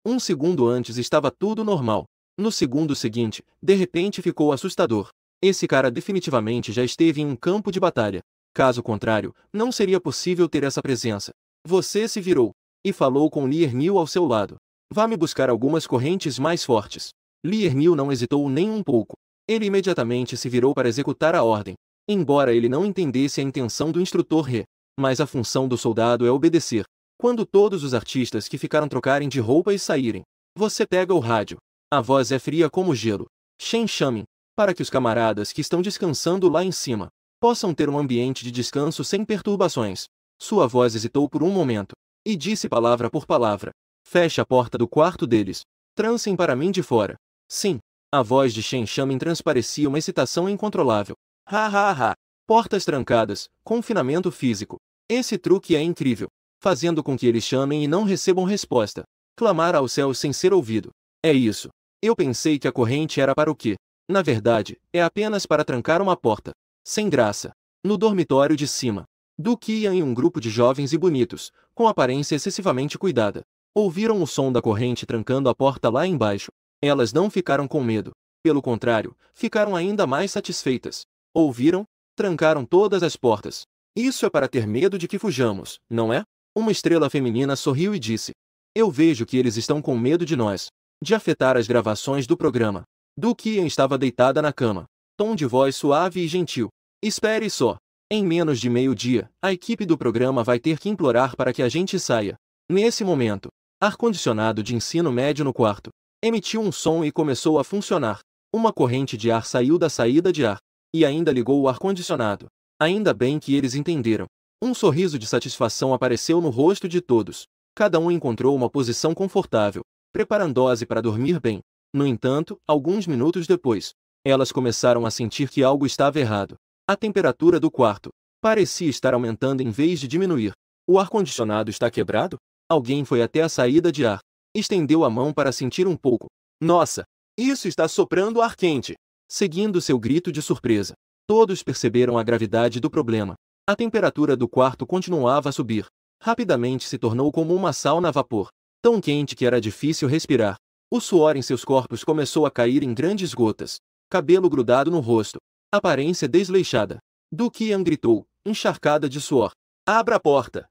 Um segundo antes estava tudo normal. No segundo seguinte, de repente ficou assustador. Esse cara definitivamente já esteve em um campo de batalha. Caso contrário, não seria possível ter essa presença. Você se virou e falou com Li Erniu ao seu lado. Vá me buscar algumas correntes mais fortes. Li Erniu não hesitou nem um pouco. Ele imediatamente se virou para executar a ordem. Embora ele não entendesse a intenção do instrutor He, mas a função do soldado é obedecer. Quando todos os artistas que ficaram trocarem de roupa e saírem, você pega o rádio. A voz é fria como gelo. Shen Shamin, para que os camaradas que estão descansando lá em cima possam ter um ambiente de descanso sem perturbações. Sua voz hesitou por um momento, e disse palavra por palavra. Feche a porta do quarto deles. Trancem para mim de fora. Sim. A voz de Shen Shamin transparecia uma excitação incontrolável. Ha. Portas trancadas, confinamento físico. Esse truque é incrível. Fazendo com que eles chamem e não recebam resposta. Clamar aos céus sem ser ouvido. É isso. Eu pensei que a corrente era para o quê? Na verdade, é apenas para trancar uma porta. Sem graça. No dormitório de cima, Duque ia em um grupo de jovens e bonitos, com aparência excessivamente cuidada. Ouviram o som da corrente trancando a porta lá embaixo. Elas não ficaram com medo. Pelo contrário, ficaram ainda mais satisfeitas. Ouviram? Trancaram todas as portas. Isso é para ter medo de que fujamos, não é? Uma estrela feminina sorriu e disse. Eu vejo que eles estão com medo de nós. De afetar as gravações do programa. Duque estava deitada na cama. Tom de voz suave e gentil. Espere só. Em menos de meio-dia, a equipe do programa vai ter que implorar para que a gente saia. Nesse momento, ar-condicionado de ensino médio no quarto emitiu um som e começou a funcionar. Uma corrente de ar saiu da saída de ar e ainda ligou o ar-condicionado. Ainda bem que eles entenderam. Um sorriso de satisfação apareceu no rosto de todos. Cada um encontrou uma posição confortável, preparando-se para dormir bem. No entanto, alguns minutos depois, elas começaram a sentir que algo estava errado. A temperatura do quarto parecia estar aumentando em vez de diminuir. O ar-condicionado está quebrado? Alguém foi até a saída de ar. Estendeu a mão para sentir um pouco. Nossa! Isso está soprando ar quente! Seguindo seu grito de surpresa. Todos perceberam a gravidade do problema. A temperatura do quarto continuava a subir. Rapidamente se tornou como uma sauna a vapor. Tão quente que era difícil respirar. O suor em seus corpos começou a cair em grandes gotas. Cabelo grudado no rosto. Aparência desleixada. Du Qian gritou, encharcada de suor. Abra a porta!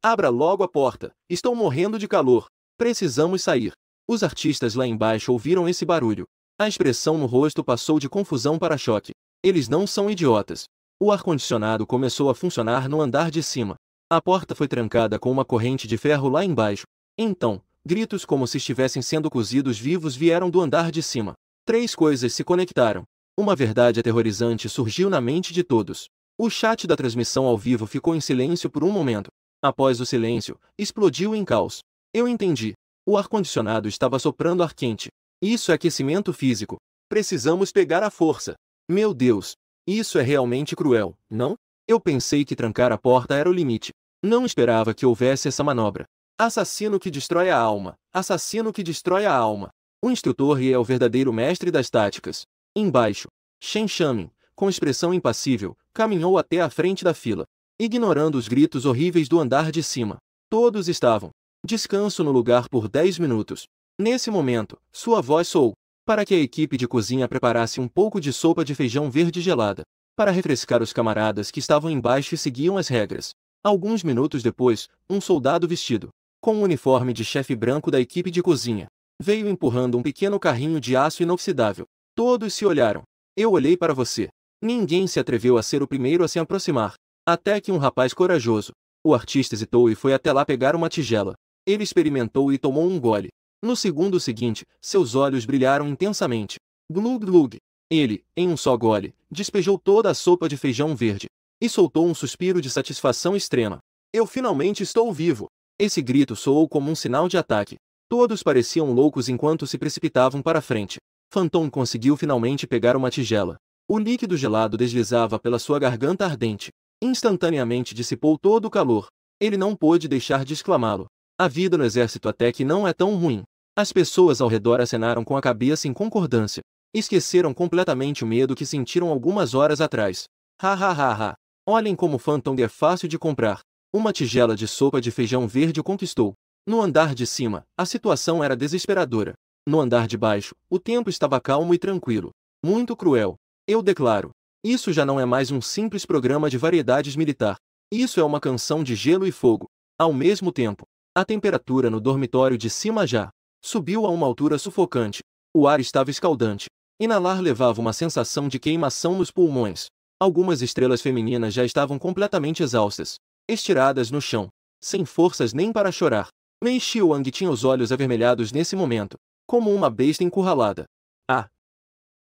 Abra logo a porta! Estou morrendo de calor! Precisamos sair! Os artistas lá embaixo ouviram esse barulho. A expressão no rosto passou de confusão para choque. Eles não são idiotas. O ar-condicionado começou a funcionar no andar de cima. A porta foi trancada com uma corrente de ferro lá embaixo. Então, gritos como se estivessem sendo cozidos vivos vieram do andar de cima. 3 coisas se conectaram. Uma verdade aterrorizante surgiu na mente de todos. O chat da transmissão ao vivo ficou em silêncio por um momento. Após o silêncio, explodiu em caos. Eu entendi. O ar-condicionado estava soprando ar quente. Isso é aquecimento físico. Precisamos pegar a força. Meu Deus! Isso é realmente cruel, não? Eu pensei que trancar a porta era o limite. Não esperava que houvesse essa manobra. Assassino que destrói a alma. Assassino que destrói a alma. O instrutor Yi é o verdadeiro mestre das táticas. Embaixo, Shen Shamin, com expressão impassível, caminhou até a frente da fila, ignorando os gritos horríveis do andar de cima. Todos estavam. Descanso no lugar por 10 minutos. Nesse momento, sua voz soou, para que a equipe de cozinha preparasse um pouco de sopa de feijão verde gelada, para refrescar os camaradas que estavam embaixo e seguiam as regras. Alguns minutos depois, um soldado vestido com o uniforme de chefe branco da equipe de cozinha veio empurrando um pequeno carrinho de aço inoxidável. Todos se olharam. Eu olhei para você. Ninguém se atreveu a ser o primeiro a se aproximar. Até que um rapaz corajoso, o artista, hesitou e foi até lá pegar uma tigela. Ele experimentou e tomou um gole. No segundo seguinte, seus olhos brilharam intensamente. Glug glug. Ele, em um só gole, despejou toda a sopa de feijão verde. E soltou um suspiro de satisfação extrema. Eu finalmente estou vivo! Esse grito soou como um sinal de ataque. Todos pareciam loucos enquanto se precipitavam para frente. Phantom conseguiu finalmente pegar uma tigela. O líquido gelado deslizava pela sua garganta ardente. Instantaneamente dissipou todo o calor. Ele não pôde deixar de exclamá-lo. A vida no exército até que não é tão ruim. As pessoas ao redor acenaram com a cabeça em concordância. Esqueceram completamente o medo que sentiram algumas horas atrás. Ha ha ha ha. Olhem como Phantom é fácil de comprar. Uma tigela de sopa de feijão verde o conquistou. No andar de cima, a situação era desesperadora. No andar de baixo, o tempo estava calmo e tranquilo. Muito cruel. Eu declaro. Isso já não é mais um simples programa de variedades militar. Isso é uma canção de gelo e fogo. Ao mesmo tempo, a temperatura no dormitório de cima já subiu a uma altura sufocante. O ar estava escaldante. Inalar levava uma sensação de queimação nos pulmões. Algumas estrelas femininas já estavam completamente exaustas, estiradas no chão, sem forças nem para chorar. Mei Xiuang tinha os olhos avermelhados nesse momento, como uma besta encurralada. Ah!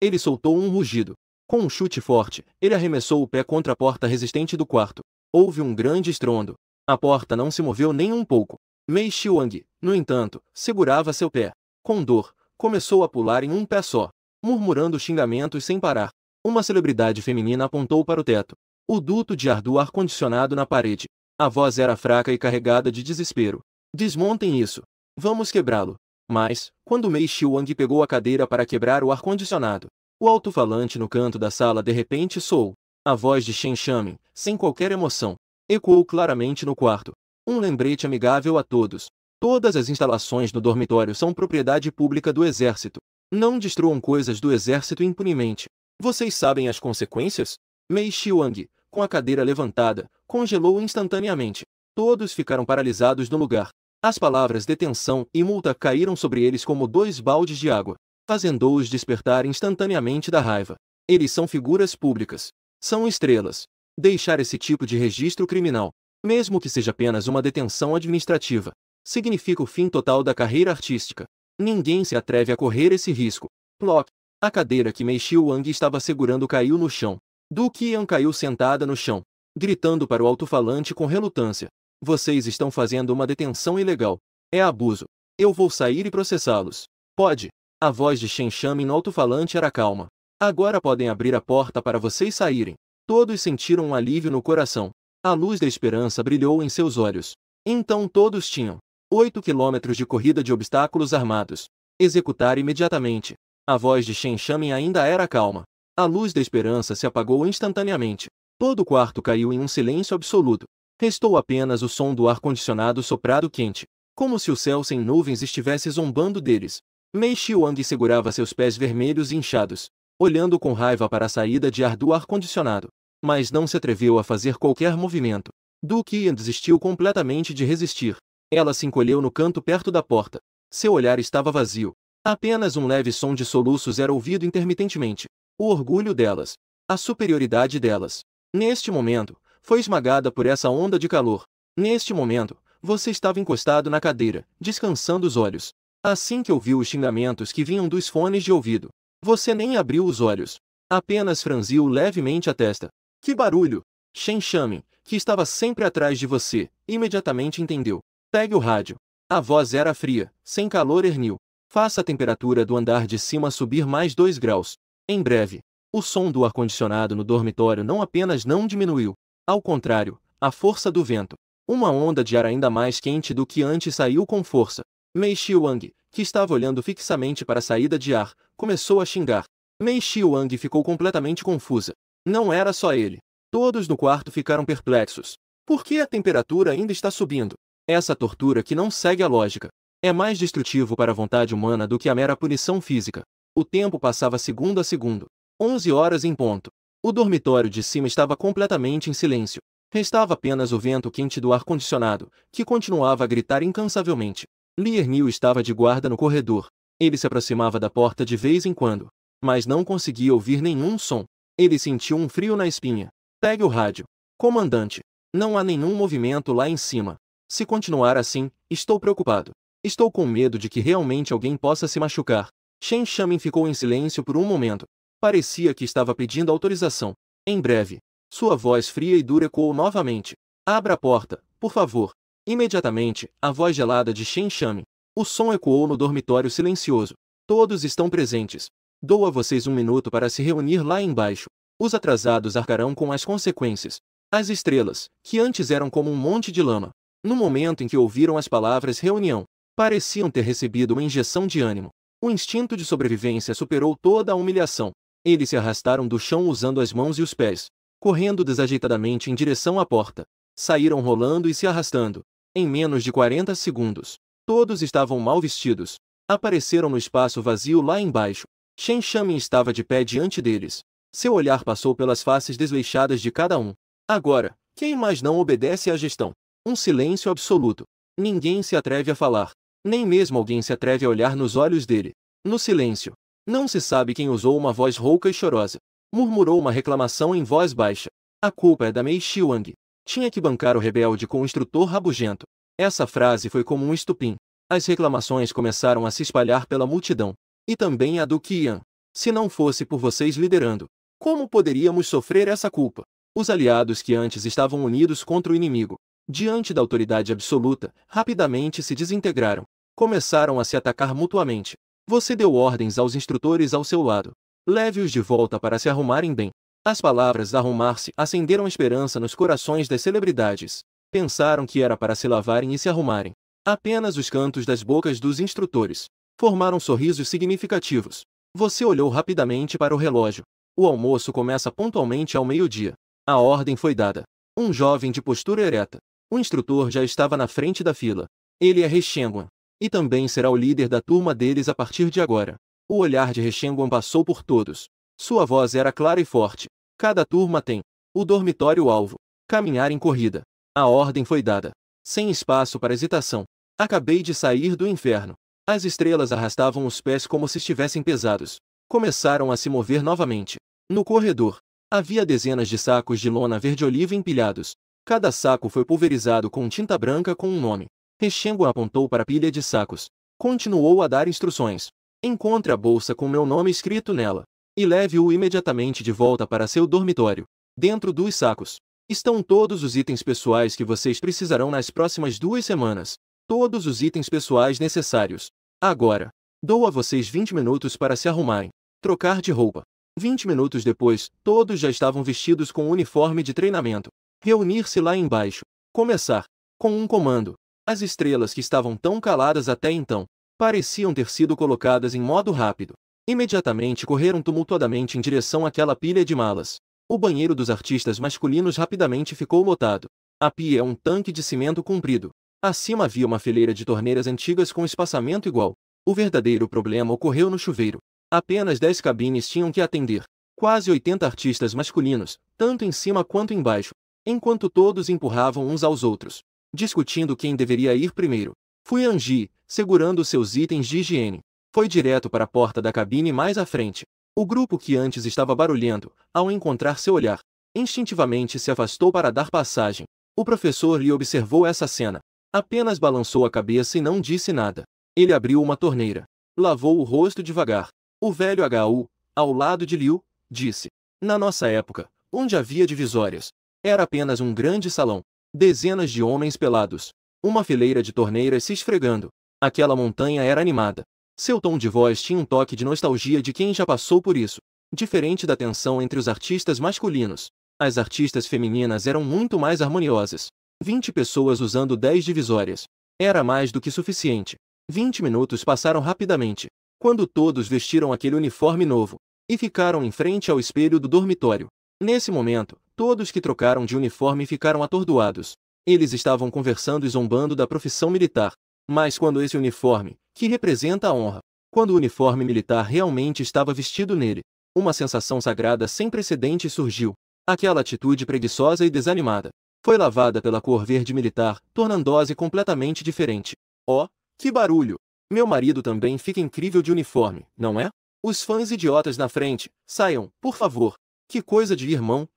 Ele soltou um rugido. Com um chute forte, ele arremessou o pé contra a porta resistente do quarto. Houve um grande estrondo. A porta não se moveu nem um pouco. Mei Xiuang, no entanto, segurava seu pé. Com dor, começou a pular em um pé só, murmurando xingamentos sem parar. Uma celebridade feminina apontou para o teto. O duto de ar do ar-condicionado na parede. A voz era fraca e carregada de desespero. Desmontem isso. Vamos quebrá-lo. Mas, quando Mei Xiuang pegou a cadeira para quebrar o ar-condicionado, o alto-falante no canto da sala de repente soou. A voz de Shen Shamin, sem qualquer emoção, ecoou claramente no quarto. Um lembrete amigável a todos. Todas as instalações no dormitório são propriedade pública do exército. Não destruam coisas do exército impunemente. Vocês sabem as consequências? Mei Xiuang, com a cadeira levantada, congelou instantaneamente. Todos ficaram paralisados no lugar. As palavras detenção e multa caíram sobre eles como 2 baldes de água, fazendo-os despertar instantaneamente da raiva. Eles são figuras públicas. São estrelas. Deixar esse tipo de registro criminal, mesmo que seja apenas uma detenção administrativa, significa o fim total da carreira artística. Ninguém se atreve a correr esse risco. Ploc! A cadeira que Mei Xiuang estava segurando caiu no chão. Du Qian caiu sentada no chão, gritando para o alto-falante com relutância. Vocês estão fazendo uma detenção ilegal. É abuso. Eu vou sair e processá-los. Pode. A voz de Shen Shamin no alto-falante era calma. Agora podem abrir a porta para vocês saírem. Todos sentiram um alívio no coração. A luz da esperança brilhou em seus olhos. Então todos tinham 8 quilômetros de corrida de obstáculos armados. Executar imediatamente. A voz de Shen Shamin ainda era calma. A luz da esperança se apagou instantaneamente. Todo o quarto caiu em um silêncio absoluto. Restou apenas o som do ar-condicionado soprado quente, como se o céu sem nuvens estivesse zombando deles. Mei Xiuang segurava seus pés vermelhos e inchados, olhando com raiva para a saída de ar do ar-condicionado. Mas não se atreveu a fazer qualquer movimento. Du Qian desistiu completamente de resistir. Ela se encolheu no canto perto da porta. Seu olhar estava vazio. Apenas um leve som de soluços era ouvido intermitentemente. O orgulho delas, a superioridade delas. Neste momento, foi esmagada por essa onda de calor. Neste momento, você estava encostado na cadeira, descansando os olhos. Assim que ouviu os xingamentos que vinham dos fones de ouvido, você nem abriu os olhos. Apenas franziu levemente a testa. Que barulho! Shen Shamin, que estava sempre atrás de você, imediatamente entendeu. Pegue o rádio. A voz era fria, sem calor erniu. Faça a temperatura do andar de cima subir mais 2 graus. Em breve. O som do ar-condicionado no dormitório não apenas não diminuiu. Ao contrário, a força do vento. Uma onda de ar ainda mais quente do que antes saiu com força. Mei Xiuang, que estava olhando fixamente para a saída de ar, começou a xingar. Mei Xiuang ficou completamente confusa. Não era só ele. Todos no quarto ficaram perplexos. Por que a temperatura ainda está subindo? Essa tortura que não segue a lógica. É mais destrutivo para a vontade humana do que a mera punição física. O tempo passava segundo a segundo. 11 horas em ponto. O dormitório de cima estava completamente em silêncio. Restava apenas o vento quente do ar-condicionado, que continuava a gritar incansavelmente. Li Erniu estava de guarda no corredor. Ele se aproximava da porta de vez em quando, mas não conseguia ouvir nenhum som. Ele sentiu um frio na espinha. Pegue o rádio. Comandante. Não há nenhum movimento lá em cima. Se continuar assim, estou preocupado. Estou com medo de que realmente alguém possa se machucar. Shen Shamin ficou em silêncio por um momento. Parecia que estava pedindo autorização. Em breve, sua voz fria e dura ecoou novamente. Abra a porta, por favor. Imediatamente, a voz gelada de Shen Shamin. O som ecoou no dormitório silencioso. Todos estão presentes. Dou a vocês um minuto para se reunir lá embaixo. Os atrasados arcarão com as consequências. As estrelas, que antes eram como um monte de lama, no momento em que ouviram as palavras reunião, pareciam ter recebido uma injeção de ânimo. O instinto de sobrevivência superou toda a humilhação. Eles se arrastaram do chão usando as mãos e os pés, correndo desajeitadamente em direção à porta. Saíram rolando e se arrastando. Em menos de 40 segundos, todos estavam mal vestidos. Apareceram no espaço vazio lá embaixo. Shen Shamin estava de pé diante deles. Seu olhar passou pelas faces desleixadas de cada um. Agora, quem mais não obedece à gestão? Um silêncio absoluto. Ninguém se atreve a falar. Nem mesmo alguém se atreve a olhar nos olhos dele. No silêncio. Não se sabe quem usou uma voz rouca e chorosa. Murmurou uma reclamação em voz baixa. A culpa é da Mei Xiuang. Tinha que bancar o rebelde com o instrutor rabugento. Essa frase foi como um estupim. As reclamações começaram a se espalhar pela multidão. E também a do Qian. Se não fosse por vocês liderando, como poderíamos sofrer essa culpa? Os aliados que antes estavam unidos contra o inimigo, diante da autoridade absoluta, rapidamente se desintegraram. Começaram a se atacar mutuamente. Você deu ordens aos instrutores ao seu lado. Leve-os de volta para se arrumarem bem. As palavras arrumar-se acenderam esperança nos corações das celebridades. Pensaram que era para se lavarem e se arrumarem. Apenas os cantos das bocas dos instrutores formaram sorrisos significativos. Você olhou rapidamente para o relógio. O almoço começa pontualmente ao meio-dia. A ordem foi dada. Um jovem de postura ereta. O instrutor já estava na frente da fila. Ele é Reshenguan. E também será o líder da turma deles a partir de agora. O olhar de Reshenguan passou por todos. Sua voz era clara e forte. Cada turma tem o dormitório-alvo. Caminhar em corrida. A ordem foi dada. Sem espaço para hesitação. Acabei de sair do inferno. As estrelas arrastavam os pés como se estivessem pesados. Começaram a se mover novamente. No corredor, havia dezenas de sacos de lona verde-oliva empilhados. Cada saco foi pulverizado com tinta branca com um nome. Reshenguan apontou para a pilha de sacos. Continuou a dar instruções. Encontre a bolsa com meu nome escrito nela. E leve-o imediatamente de volta para seu dormitório. Dentro dos sacos estão todos os itens pessoais que vocês precisarão nas próximas 2 semanas. Todos os itens pessoais necessários. Agora, dou a vocês 20 minutos para se arrumarem. Trocar de roupa. 20 minutos depois, todos já estavam vestidos com o uniforme de treinamento. Reunir-se lá embaixo. Começar. Com um comando. As estrelas que estavam tão caladas até então, pareciam ter sido colocadas em modo rápido. Imediatamente correram tumultuadamente em direção àquela pilha de malas. O banheiro dos artistas masculinos rapidamente ficou lotado. A pia é um tanque de cimento comprido. Acima havia uma fileira de torneiras antigas com espaçamento igual. O verdadeiro problema ocorreu no chuveiro. Apenas 10 cabines tinham que atender. Quase 80 artistas masculinos, tanto em cima quanto embaixo, enquanto todos empurravam uns aos outros, discutindo quem deveria ir primeiro. Fui Angie, segurando seus itens de higiene. Foi direto para a porta da cabine mais à frente. O grupo que antes estava barulhento, ao encontrar seu olhar, instintivamente se afastou para dar passagem. O professor lhe observou essa cena. Apenas balançou a cabeça e não disse nada. Ele abriu uma torneira. Lavou o rosto devagar. O velho Hu, ao lado de Liu, disse: na nossa época, onde havia divisórias, era apenas um grande salão. Dezenas de homens pelados. Uma fileira de torneiras se esfregando. Aquela montanha era animada. Seu tom de voz tinha um toque de nostalgia de quem já passou por isso. Diferente da tensão entre os artistas masculinos, as artistas femininas eram muito mais harmoniosas. 20 pessoas usando 10 divisórias. Era mais do que suficiente. 20 minutos passaram rapidamente, quando todos vestiram aquele uniforme novo, e ficaram em frente ao espelho do dormitório. Nesse momento, todos que trocaram de uniforme ficaram atordoados. Eles estavam conversando e zombando da profissão militar. Mas quando esse uniforme, que representa a honra, quando o uniforme militar realmente estava vestido nele, uma sensação sagrada sem precedentes surgiu. Aquela atitude preguiçosa e desanimada foi lavada pela cor verde militar, tornando-se completamente diferente. Oh, que barulho! Meu marido também fica incrível de uniforme, não é? Os fãs idiotas na frente, saiam, por favor. Que coisa de irmão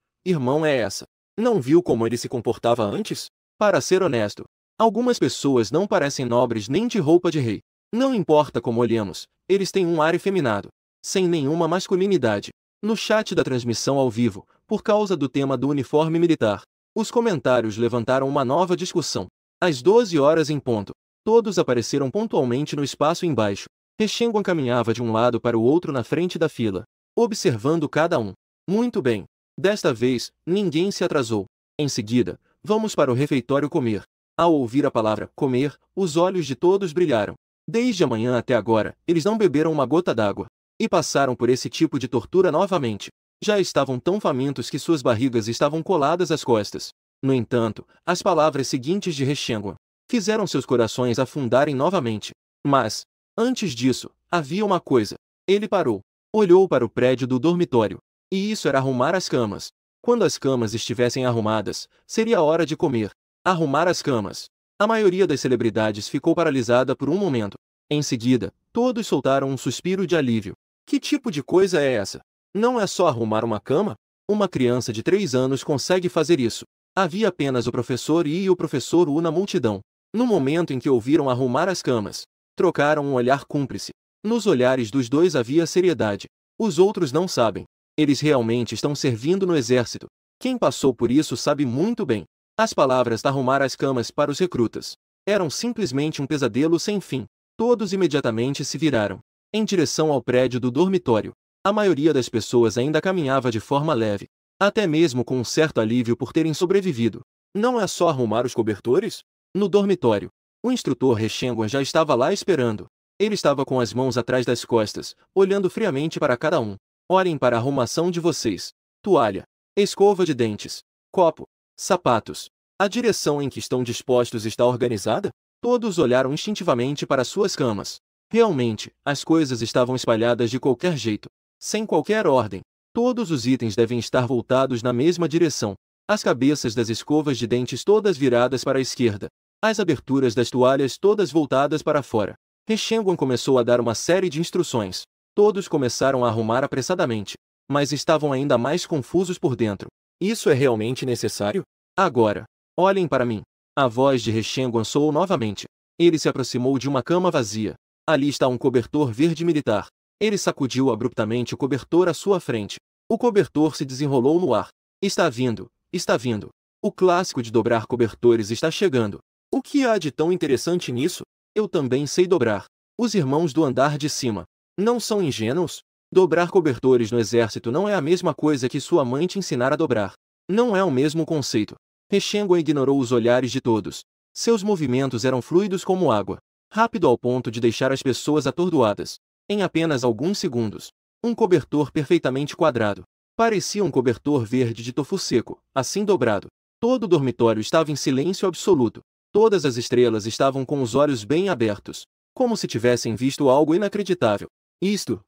é essa? Não viu como ele se comportava antes? Para ser honesto, algumas pessoas não parecem nobres nem de roupa de rei. Não importa como olhemos, eles têm um ar efeminado, sem nenhuma masculinidade. No chat da transmissão ao vivo, por causa do tema do uniforme militar, os comentários levantaram uma nova discussão. Às 12 horas em ponto, todos apareceram pontualmente no espaço embaixo. Reshenguan caminhava de um lado para o outro na frente da fila, observando cada um. Muito bem. Desta vez, ninguém se atrasou. Em seguida, vamos para o refeitório comer. Ao ouvir a palavra comer, os olhos de todos brilharam. Desde amanhã até agora, eles não beberam uma gota d'água. E passaram por esse tipo de tortura novamente. Já estavam tão famintos que suas barrigas estavam coladas às costas. No entanto, as palavras seguintes de Reshenguan fizeram seus corações afundarem novamente. Mas, antes disso, havia uma coisa. Ele parou. Olhou para o prédio do dormitório. E isso era arrumar as camas. Quando as camas estivessem arrumadas, seria hora de comer. Arrumar as camas. A maioria das celebridades ficou paralisada por um momento. Em seguida, todos soltaram um suspiro de alívio. Que tipo de coisa é essa? Não é só arrumar uma cama? Uma criança de 3 anos consegue fazer isso. Havia apenas o professor Yi e o professor Wu na multidão. No momento em que ouviram arrumar as camas, trocaram um olhar cúmplice. Nos olhares dos dois havia seriedade. Os outros não sabem. Eles realmente estão servindo no exército. Quem passou por isso sabe muito bem. As palavras arrumar as camas para os recrutas eram simplesmente um pesadelo sem fim. Todos imediatamente se viraram em direção ao prédio do dormitório. A maioria das pessoas ainda caminhava de forma leve, até mesmo com um certo alívio por terem sobrevivido. Não é só arrumar os cobertores? No dormitório, o instrutor Reshenguan já estava lá esperando. Ele estava com as mãos atrás das costas, olhando friamente para cada um. Olhem para a arrumação de vocês. Toalha, escova de dentes, copo, sapatos. A direção em que estão dispostos está organizada? Todos olharam instintivamente para suas camas. Realmente, as coisas estavam espalhadas de qualquer jeito, sem qualquer ordem. Todos os itens devem estar voltados na mesma direção. As cabeças das escovas de dentes todas viradas para a esquerda. As aberturas das toalhas todas voltadas para fora. Reshenguan começou a dar uma série de instruções. Todos começaram a arrumar apressadamente, mas estavam ainda mais confusos por dentro. Isso é realmente necessário? Agora, olhem para mim. A voz de Reshenguan soou novamente. Ele se aproximou de uma cama vazia. Ali está um cobertor verde militar. Ele sacudiu abruptamente o cobertor à sua frente. O cobertor se desenrolou no ar. Está vindo, está vindo. O clássico de dobrar cobertores está chegando. O que há de tão interessante nisso? Eu também sei dobrar. Os irmãos do andar de cima não são ingênuos? Dobrar cobertores no exército não é a mesma coisa que sua mãe te ensinar a dobrar. Não é o mesmo conceito. Reshenguan ignorou os olhares de todos. Seus movimentos eram fluidos como água, rápido ao ponto de deixar as pessoas atordoadas. Em apenas alguns segundos, um cobertor perfeitamente quadrado. Parecia um cobertor verde de tofu seco, assim dobrado. Todo o dormitório estava em silêncio absoluto. Todas as estrelas estavam com os olhos bem abertos, como se tivessem visto algo inacreditável. Isto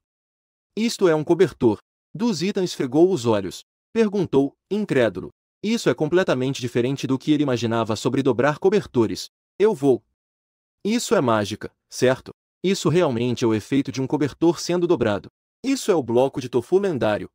é um cobertor. Duzitan esfregou os olhos. Perguntou, incrédulo. Isso é completamente diferente do que ele imaginava sobre dobrar cobertores. Eu vou. Isso é mágica, certo? Isso realmente é o efeito de um cobertor sendo dobrado. Isso é o bloco de tofu lendário.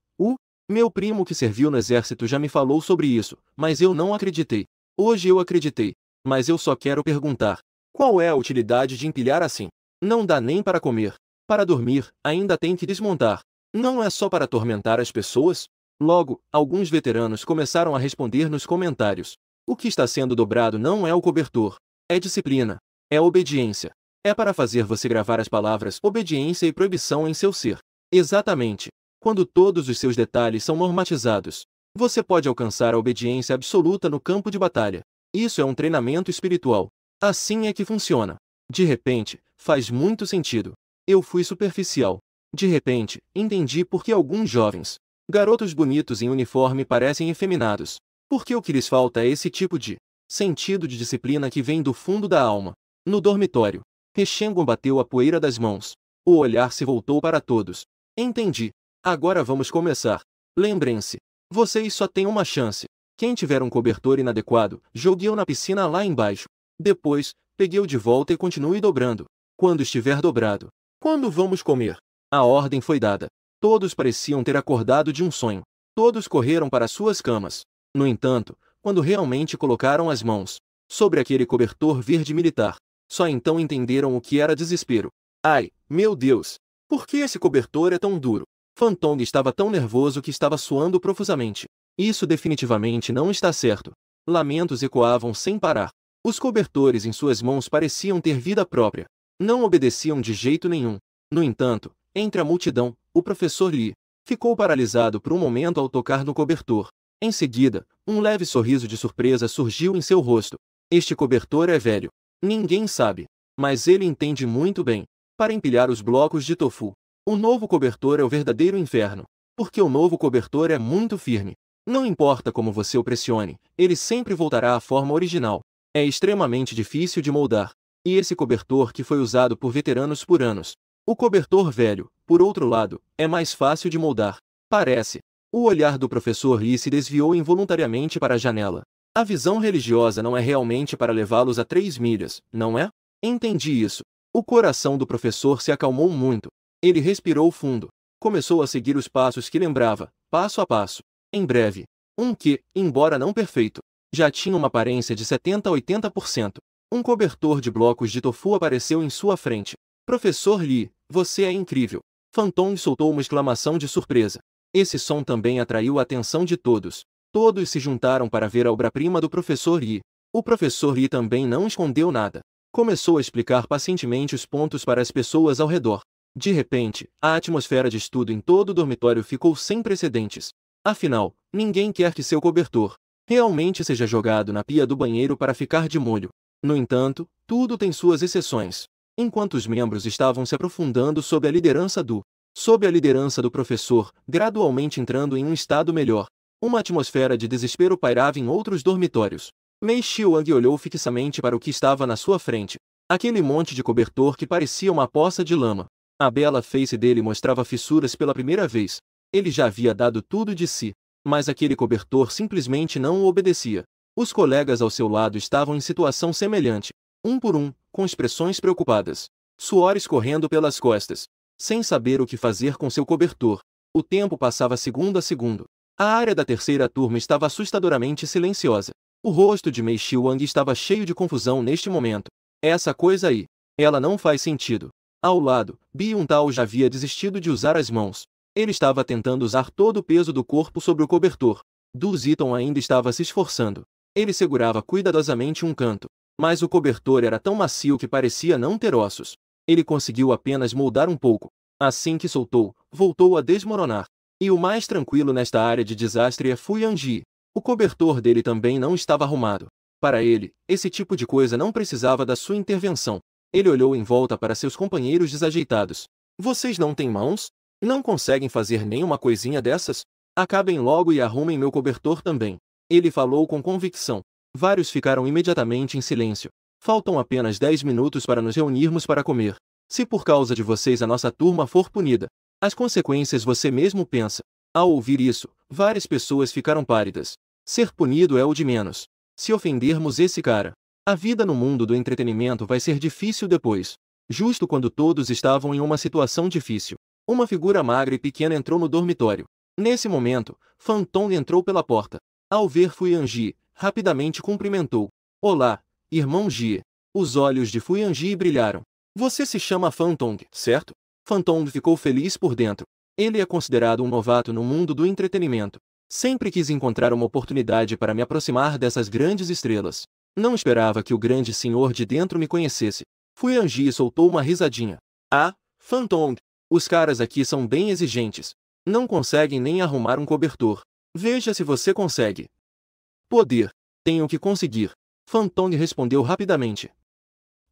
Meu primo que serviu no exército já me falou sobre isso, mas eu não acreditei. Hoje eu acreditei. Mas eu só quero perguntar. Qual é a utilidade de empilhar assim? Não dá nem para comer. Para dormir, ainda tem que desmontar. Não é só para atormentar as pessoas? Logo, alguns veteranos começaram a responder nos comentários. O que está sendo dobrado não é o cobertor. É disciplina. É obediência. É para fazer você gravar as palavras obediência e proibição em seu ser. Exatamente. Quando todos os seus detalhes são normatizados, você pode alcançar a obediência absoluta no campo de batalha. Isso é um treinamento espiritual. Assim é que funciona. De repente, faz muito sentido. Eu fui superficial. De repente, entendi por que alguns jovens, garotos bonitos em uniforme parecem efeminados. Porque o que lhes falta é esse tipo de sentido de disciplina que vem do fundo da alma. No dormitório, Rechengon bateu a poeira das mãos. O olhar se voltou para todos. Entendi. Agora vamos começar. Lembrem-se. Vocês só têm uma chance. Quem tiver um cobertor inadequado, jogue-o na piscina lá embaixo. Depois, pegue-o de volta e continue dobrando. Quando estiver dobrado. Quando vamos comer? A ordem foi dada. Todos pareciam ter acordado de um sonho. Todos correram para suas camas. No entanto, quando realmente colocaram as mãos sobre aquele cobertor verde militar, só então entenderam o que era desespero. Ai, meu Deus! Por que esse cobertor é tão duro? Fantong estava tão nervoso que estava suando profusamente. Isso definitivamente não está certo. Lamentos ecoavam sem parar. Os cobertores em suas mãos pareciam ter vida própria. Não obedeciam de jeito nenhum. No entanto, entre a multidão, o professor Li ficou paralisado por um momento ao tocar no cobertor. Em seguida, um leve sorriso de surpresa surgiu em seu rosto. Este cobertor é velho. Ninguém sabe. Mas ele entende muito bem. Para empilhar os blocos de tofu. O novo cobertor é o verdadeiro inferno. Porque o novo cobertor é muito firme. Não importa como você o pressione, ele sempre voltará à forma original. É extremamente difícil de moldar. E esse cobertor que foi usado por veteranos por anos. O cobertor velho, por outro lado, é mais fácil de moldar. Parece. O olhar do professor Lee se desviou involuntariamente para a janela. A visão religiosa não é realmente para levá-los a 3 milhas, não é? Entendi isso. O coração do professor se acalmou muito. Ele respirou fundo. Começou a seguir os passos que lembrava, passo a passo. Em breve, que, embora não perfeito, já tinha uma aparência de 70 a 80%. Um cobertor de blocos de tofu apareceu em sua frente. Professor Lee, você é incrível. Fantong soltou uma exclamação de surpresa. Esse som também atraiu a atenção de todos. Todos se juntaram para ver a obra-prima do professor Lee. O professor Lee também não escondeu nada. Começou a explicar pacientemente os pontos para as pessoas ao redor. De repente, a atmosfera de estudo em todo o dormitório ficou sem precedentes. Afinal, ninguém quer que seu cobertor realmente seja jogado na pia do banheiro para ficar de molho. No entanto, tudo tem suas exceções. Enquanto os membros estavam se aprofundando sob a liderança do professor, gradualmente entrando em um estado melhor, uma atmosfera de desespero pairava em outros dormitórios. Mei Xiuang olhou fixamente para o que estava na sua frente. Aquele monte de cobertor que parecia uma poça de lama. A bela face dele mostrava fissuras pela primeira vez. Ele já havia dado tudo de si, mas aquele cobertor simplesmente não o obedecia. Os colegas ao seu lado estavam em situação semelhante, um por um, com expressões preocupadas, suores correndo pelas costas, sem saber o que fazer com seu cobertor. O tempo passava segundo a segundo. A área da terceira turma estava assustadoramente silenciosa. O rosto de Mei Xiuang estava cheio de confusão neste momento. Essa coisa aí, ela não faz sentido. Ao lado, Bi Yuntao já havia desistido de usar as mãos. Ele estava tentando usar todo o peso do corpo sobre o cobertor. Du Ziton ainda estava se esforçando. Ele segurava cuidadosamente um canto, mas o cobertor era tão macio que parecia não ter ossos. Ele conseguiu apenas moldar um pouco. Assim que soltou, voltou a desmoronar. E o mais tranquilo nesta área de desastre é Fu Yanji. O cobertor dele também não estava arrumado. Para ele, esse tipo de coisa não precisava da sua intervenção. Ele olhou em volta para seus companheiros desajeitados. Vocês não têm mãos? Não conseguem fazer nenhuma coisinha dessas? Acabem logo e arrumem meu cobertor também. Ele falou com convicção. Vários ficaram imediatamente em silêncio. Faltam apenas 10 minutos para nos reunirmos para comer. Se por causa de vocês a nossa turma for punida, as consequências você mesmo pensa. Ao ouvir isso, várias pessoas ficaram pálidas. Ser punido é o de menos. Se ofendermos esse cara, a vida no mundo do entretenimento vai ser difícil depois. Justo quando todos estavam em uma situação difícil, uma figura magra e pequena entrou no dormitório. Nesse momento, Fantong entrou pela porta. Ao ver Fuyanji, rapidamente cumprimentou. Olá, irmão Jie. Os olhos de Fuyanji brilharam. Você se chama Fantong, certo? Fantong ficou feliz por dentro. Ele é considerado um novato no mundo do entretenimento. Sempre quis encontrar uma oportunidade para me aproximar dessas grandes estrelas. Não esperava que o grande senhor de dentro me conhecesse. Fuyanji soltou uma risadinha. Ah, Fantong, os caras aqui são bem exigentes. Não conseguem nem arrumar um cobertor. Veja se você consegue. Poder. Tenho que conseguir. Fantong respondeu rapidamente.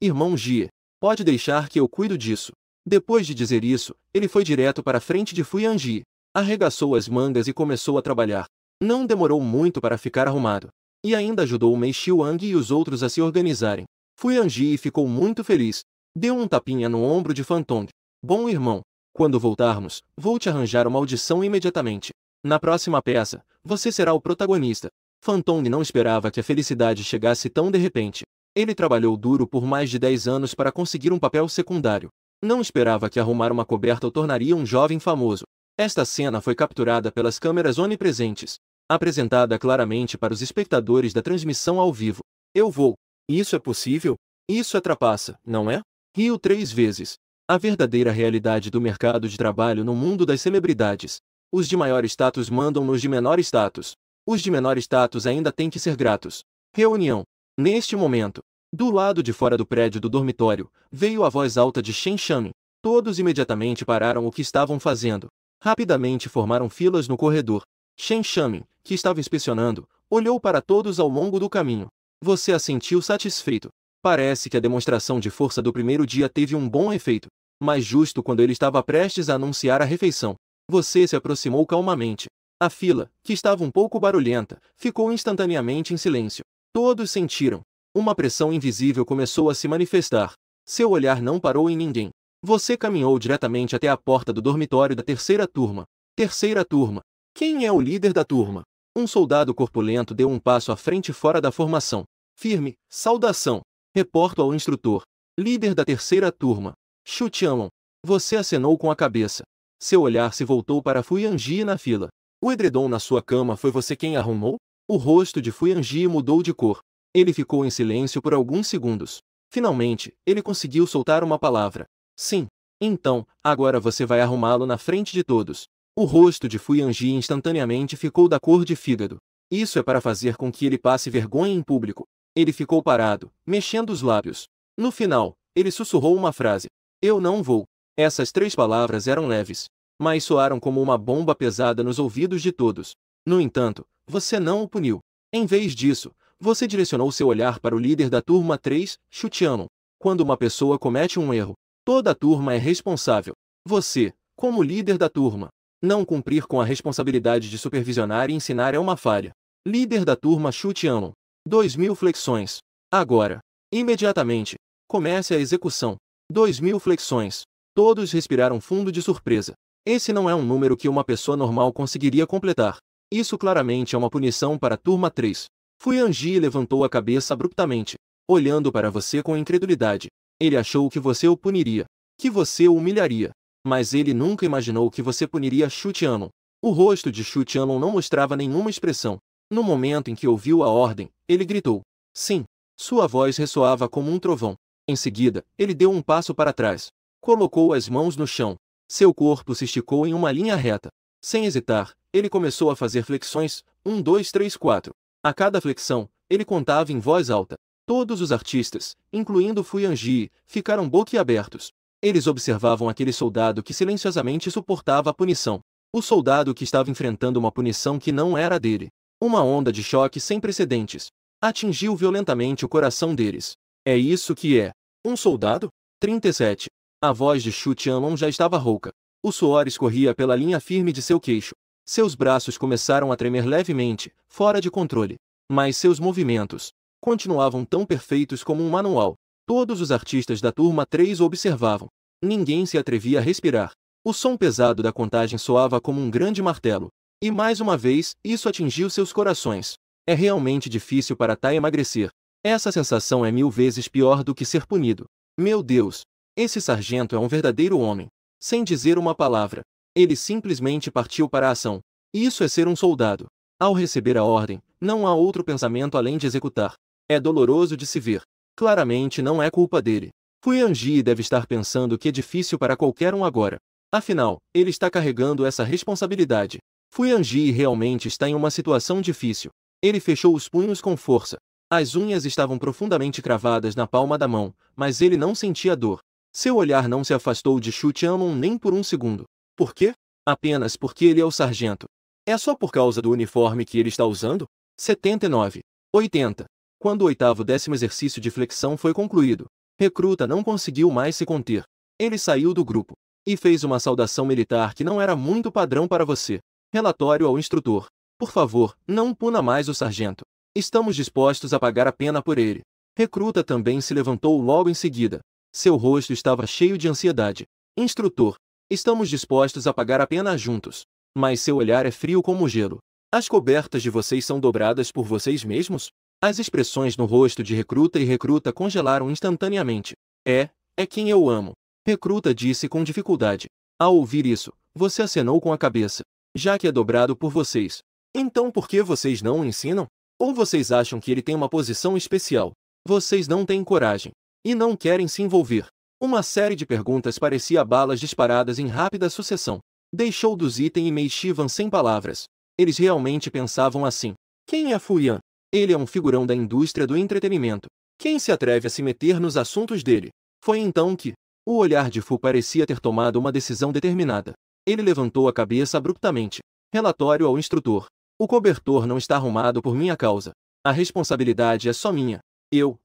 Irmão Jie, pode deixar que eu cuido disso. Depois de dizer isso, ele foi direto para a frente de Fuyanji. Arregaçou as mangas e começou a trabalhar. Não demorou muito para ficar arrumado. E ainda ajudou Mei Xiuang e os outros a se organizarem. Fuyanji ficou muito feliz. Deu um tapinha no ombro de Fantong. Bom irmão, quando voltarmos, vou te arranjar uma audição imediatamente. Na próxima peça, você será o protagonista. Fantong não esperava que a felicidade chegasse tão de repente. Ele trabalhou duro por mais de 10 anos para conseguir um papel secundário. Não esperava que arrumar uma coberta o tornaria um jovem famoso. Esta cena foi capturada pelas câmeras onipresentes, apresentada claramente para os espectadores da transmissão ao vivo. Eu vou. Isso é possível? Isso é trapaça, não é? Riu 3 vezes. A verdadeira realidade do mercado de trabalho no mundo das celebridades. Os de maior status mandam nos de menor status. Os de menor status ainda têm que ser gratos. Reunião. Neste momento, do lado de fora do prédio do dormitório, veio a voz alta de Shen Shamin. Todos imediatamente pararam o que estavam fazendo. Rapidamente formaram filas no corredor. Shen Shamin, que estava inspecionando, olhou para todos ao longo do caminho. Você assentiu satisfeito. Parece que a demonstração de força do primeiro dia teve um bom efeito. Mas justo quando ele estava prestes a anunciar a refeição, você se aproximou calmamente. A fila, que estava um pouco barulhenta, ficou instantaneamente em silêncio. Todos sentiram. Uma pressão invisível começou a se manifestar. Seu olhar não parou em ninguém. Você caminhou diretamente até a porta do dormitório da terceira turma. Terceira turma. Quem é o líder da turma? Um soldado corpulento deu um passo à frente fora da formação. Firme, saudação. Reporto ao instrutor. Líder da terceira turma. Xu Tianlong. Você acenou com a cabeça. Seu olhar se voltou para Fuyanji na fila. O edredom na sua cama foi você quem arrumou? O rosto de Fuyanji mudou de cor. Ele ficou em silêncio por alguns segundos. Finalmente, ele conseguiu soltar uma palavra. Sim. Então, agora você vai arrumá-lo na frente de todos. O rosto de Fuyanji instantaneamente ficou da cor de fígado. Isso é para fazer com que ele passe vergonha em público. Ele ficou parado, mexendo os lábios. No final, ele sussurrou uma frase. Eu não vou. Essas 3 palavras eram leves, mas soaram como uma bomba pesada nos ouvidos de todos. No entanto, você não o puniu. Em vez disso, você direcionou seu olhar para o líder da turma 3, Xu Tianlong. Quando uma pessoa comete um erro, toda a turma é responsável. Você, como líder da turma, não cumprir com a responsabilidade de supervisionar e ensinar é uma falha. Líder da turma Xu Tianlong. 2000 flexões. Agora. Imediatamente. Comece a execução. 2000 flexões. Todos respiraram fundo de surpresa. Esse não é um número que uma pessoa normal conseguiria completar. Isso claramente é uma punição para a turma 3. Fuyanji levantou a cabeça abruptamente, olhando para você com incredulidade. Ele achou que você o puniria, que você o humilharia. Mas ele nunca imaginou que você puniria Xu Tianlong. O rosto de Xu Tianlong não mostrava nenhuma expressão. No momento em que ouviu a ordem, ele gritou. Sim. Sua voz ressoava como um trovão. Em seguida, ele deu um passo para trás. Colocou as mãos no chão. Seu corpo se esticou em uma linha reta. Sem hesitar, ele começou a fazer flexões, 1, 2, 3, 4. A cada flexão, ele contava em voz alta. Todos os artistas, incluindo Fuyanji, ficaram boquiabertos. Eles observavam aquele soldado que silenciosamente suportava a punição. O soldado que estava enfrentando uma punição que não era dele. Uma onda de choque sem precedentes. atingiu violentamente o coração deles. É isso que é um soldado? 37. A voz de Xu Tianlong já estava rouca. O suor escorria pela linha firme de seu queixo. Seus braços começaram a tremer levemente, fora de controle. Mas seus movimentos continuavam tão perfeitos como um manual. Todos os artistas da turma 3 o observavam. Ninguém se atrevia a respirar. O som pesado da contagem soava como um grande martelo. E mais uma vez, isso atingiu seus corações. É realmente difícil para Tai emagrecer. Essa sensação é 1000 vezes pior do que ser punido. Meu Deus! Esse sargento é um verdadeiro homem. Sem dizer uma palavra, ele simplesmente partiu para a ação. Isso é ser um soldado. Ao receber a ordem, não há outro pensamento além de executar. É doloroso de se ver. Claramente não é culpa dele. Fu Yanji deve estar pensando que é difícil para qualquer um agora. Afinal, ele está carregando essa responsabilidade. Fu Yanji realmente está em uma situação difícil. Ele fechou os punhos com força. As unhas estavam profundamente cravadas na palma da mão, mas ele não sentia dor. Seu olhar não se afastou de Xu Tianlong nem por um segundo. Por quê? Apenas porque ele é o sargento. É só por causa do uniforme que ele está usando? 79. 80. Quando o 8º exercício de flexão foi concluído, Recruta não conseguiu mais se conter. Ele saiu do grupo e fez uma saudação militar que não era muito padrão para você. Relatório ao instrutor. Por favor, não puna mais o sargento. Estamos dispostos a pagar a pena por ele. Recruta também se levantou logo em seguida. Seu rosto estava cheio de ansiedade. Instrutor, estamos dispostos a pagar a pena juntos. Mas seu olhar é frio como gelo. As cobertas de vocês são dobradas por vocês mesmos? As expressões no rosto de Recruta e Recruta congelaram instantaneamente. É quem eu amo. Recruta disse com dificuldade. Ao ouvir isso, você acenou com a cabeça. Já que é dobrado por vocês. Então por que vocês não o ensinam? Ou vocês acham que ele tem uma posição especial? Vocês não têm coragem. E não querem se envolver. Uma série de perguntas parecia balas disparadas em rápida sucessão. Deixou dos Iten e Mei Shivan sem palavras. Eles realmente pensavam assim. Quem é Fu Yan? Ele é um figurão da indústria do entretenimento. Quem se atreve a se meter nos assuntos dele? Foi então que o olhar de Fu parecia ter tomado uma decisão determinada. Ele levantou a cabeça abruptamente. Relatório ao instrutor. O cobertor não está arrumado por minha causa. A responsabilidade é só minha. Eu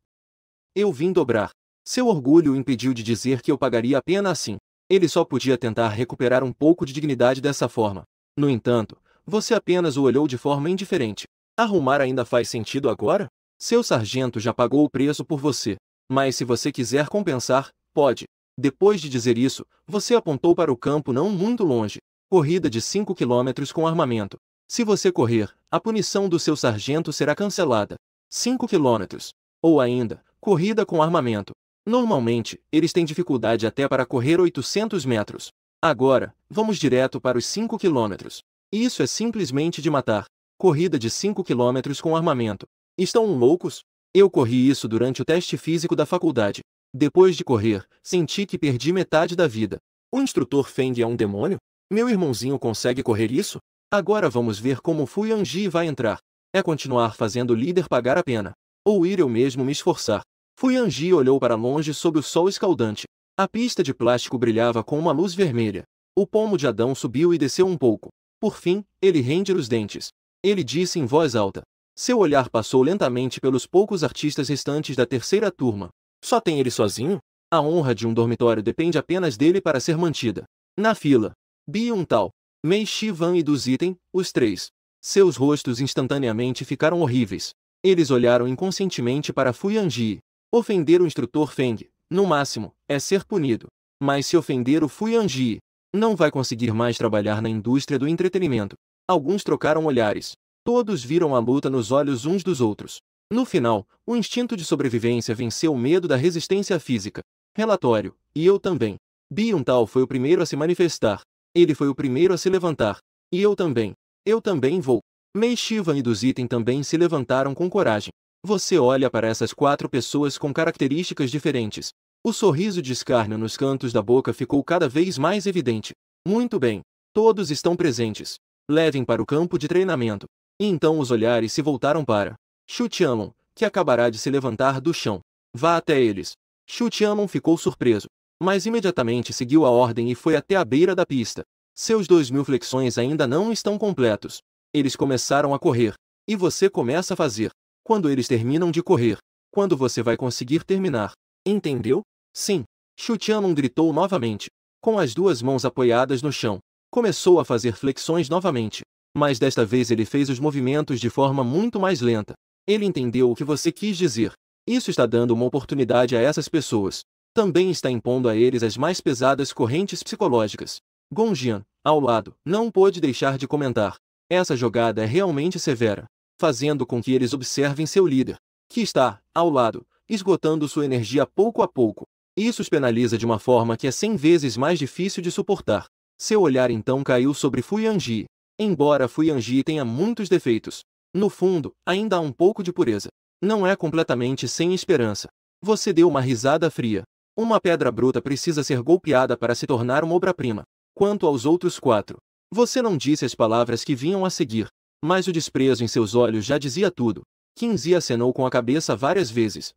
vim dobrar. Seu orgulho o impediu de dizer que eu pagaria a pena assim. Ele só podia tentar recuperar um pouco de dignidade dessa forma. No entanto, você apenas o olhou de forma indiferente. Arrumar ainda faz sentido agora? Seu sargento já pagou o preço por você. Mas se você quiser compensar, pode. Depois de dizer isso, você apontou para o campo não muito longe. Corrida de 5 km com armamento. Se você correr, a punição do seu sargento será cancelada. 5 km. Ou ainda, corrida com armamento. Normalmente, eles têm dificuldade até para correr 800 metros. Agora, vamos direto para os 5 km. Isso é simplesmente de matar. Corrida de 5 km com armamento. Estão loucos? Eu corri isso durante o teste físico da faculdade. Depois de correr, senti que perdi metade da vida. O instrutor Feng é um demônio? Meu irmãozinho consegue correr isso? Agora vamos ver como Fu Yanji vai entrar. É continuar fazendo o líder pagar a pena. Ou ir eu mesmo me esforçar. Fu Yanji olhou para longe sob o sol escaldante. A pista de plástico brilhava com uma luz vermelha. O pomo de Adão subiu e desceu um pouco. Por fim, ele rende os dentes. Ele disse em voz alta. Seu olhar passou lentamente pelos poucos artistas restantes da terceira turma. Só tem ele sozinho? A honra de um dormitório depende apenas dele para ser mantida. Na fila, Bi-un-tal, Mei Shivan e dos Iten, os três. Seus rostos instantaneamente ficaram horríveis. Eles olharam inconscientemente para Fu Yanji. Ofender o instrutor Feng, no máximo, é ser punido. Mas se ofender o Fu Yanji, não vai conseguir mais trabalhar na indústria do entretenimento. Alguns trocaram olhares. Todos viram a luta nos olhos uns dos outros. No final, o instinto de sobrevivência venceu o medo da resistência física. Relatório. E eu também. Bi-un-tal foi o primeiro a se manifestar. Ele foi o primeiro a se levantar. E eu também. Eu também vou. Mei Shivan e dos Iten também se levantaram com coragem. Você olha para essas 4 pessoas com características diferentes. O sorriso de escárnio nos cantos da boca ficou cada vez mais evidente. Muito bem. Todos estão presentes. Levem para o campo de treinamento. E então os olhares se voltaram para Xu Tianlong, que acabará de se levantar do chão. Vá até eles. Xu Tianlong ficou surpreso, mas imediatamente seguiu a ordem e foi até a beira da pista. Seus 2000 flexões ainda não estão completos. Eles começaram a correr. E você começa a fazer Quando eles terminam de correr. Quando você vai conseguir terminar? Entendeu? Sim. Xu Tianlong gritou novamente. Com as duas mãos apoiadas no chão. Começou a fazer flexões novamente. Mas desta vez ele fez os movimentos de forma muito mais lenta. Ele entendeu o que você quis dizer. Isso está dando uma oportunidade a essas pessoas. Também está impondo a eles as mais pesadas correntes psicológicas. Gongjian, ao lado, não pôde deixar de comentar. Essa jogada é realmente severa, fazendo com que eles observem seu líder, que está, ao lado, esgotando sua energia pouco a pouco. Isso os penaliza de uma forma que é 100 vezes mais difícil de suportar. Seu olhar então caiu sobre Fu Yanji. Embora Fu Yanji tenha muitos defeitos, no fundo, ainda há um pouco de pureza. Não é completamente sem esperança. Você deu uma risada fria. Uma pedra bruta precisa ser golpeada para se tornar uma obra-prima. Quanto aos outros 4, você não disse as palavras que vinham a seguir, mas o desprezo em seus olhos já dizia tudo. Qinzi acenou com a cabeça várias vezes.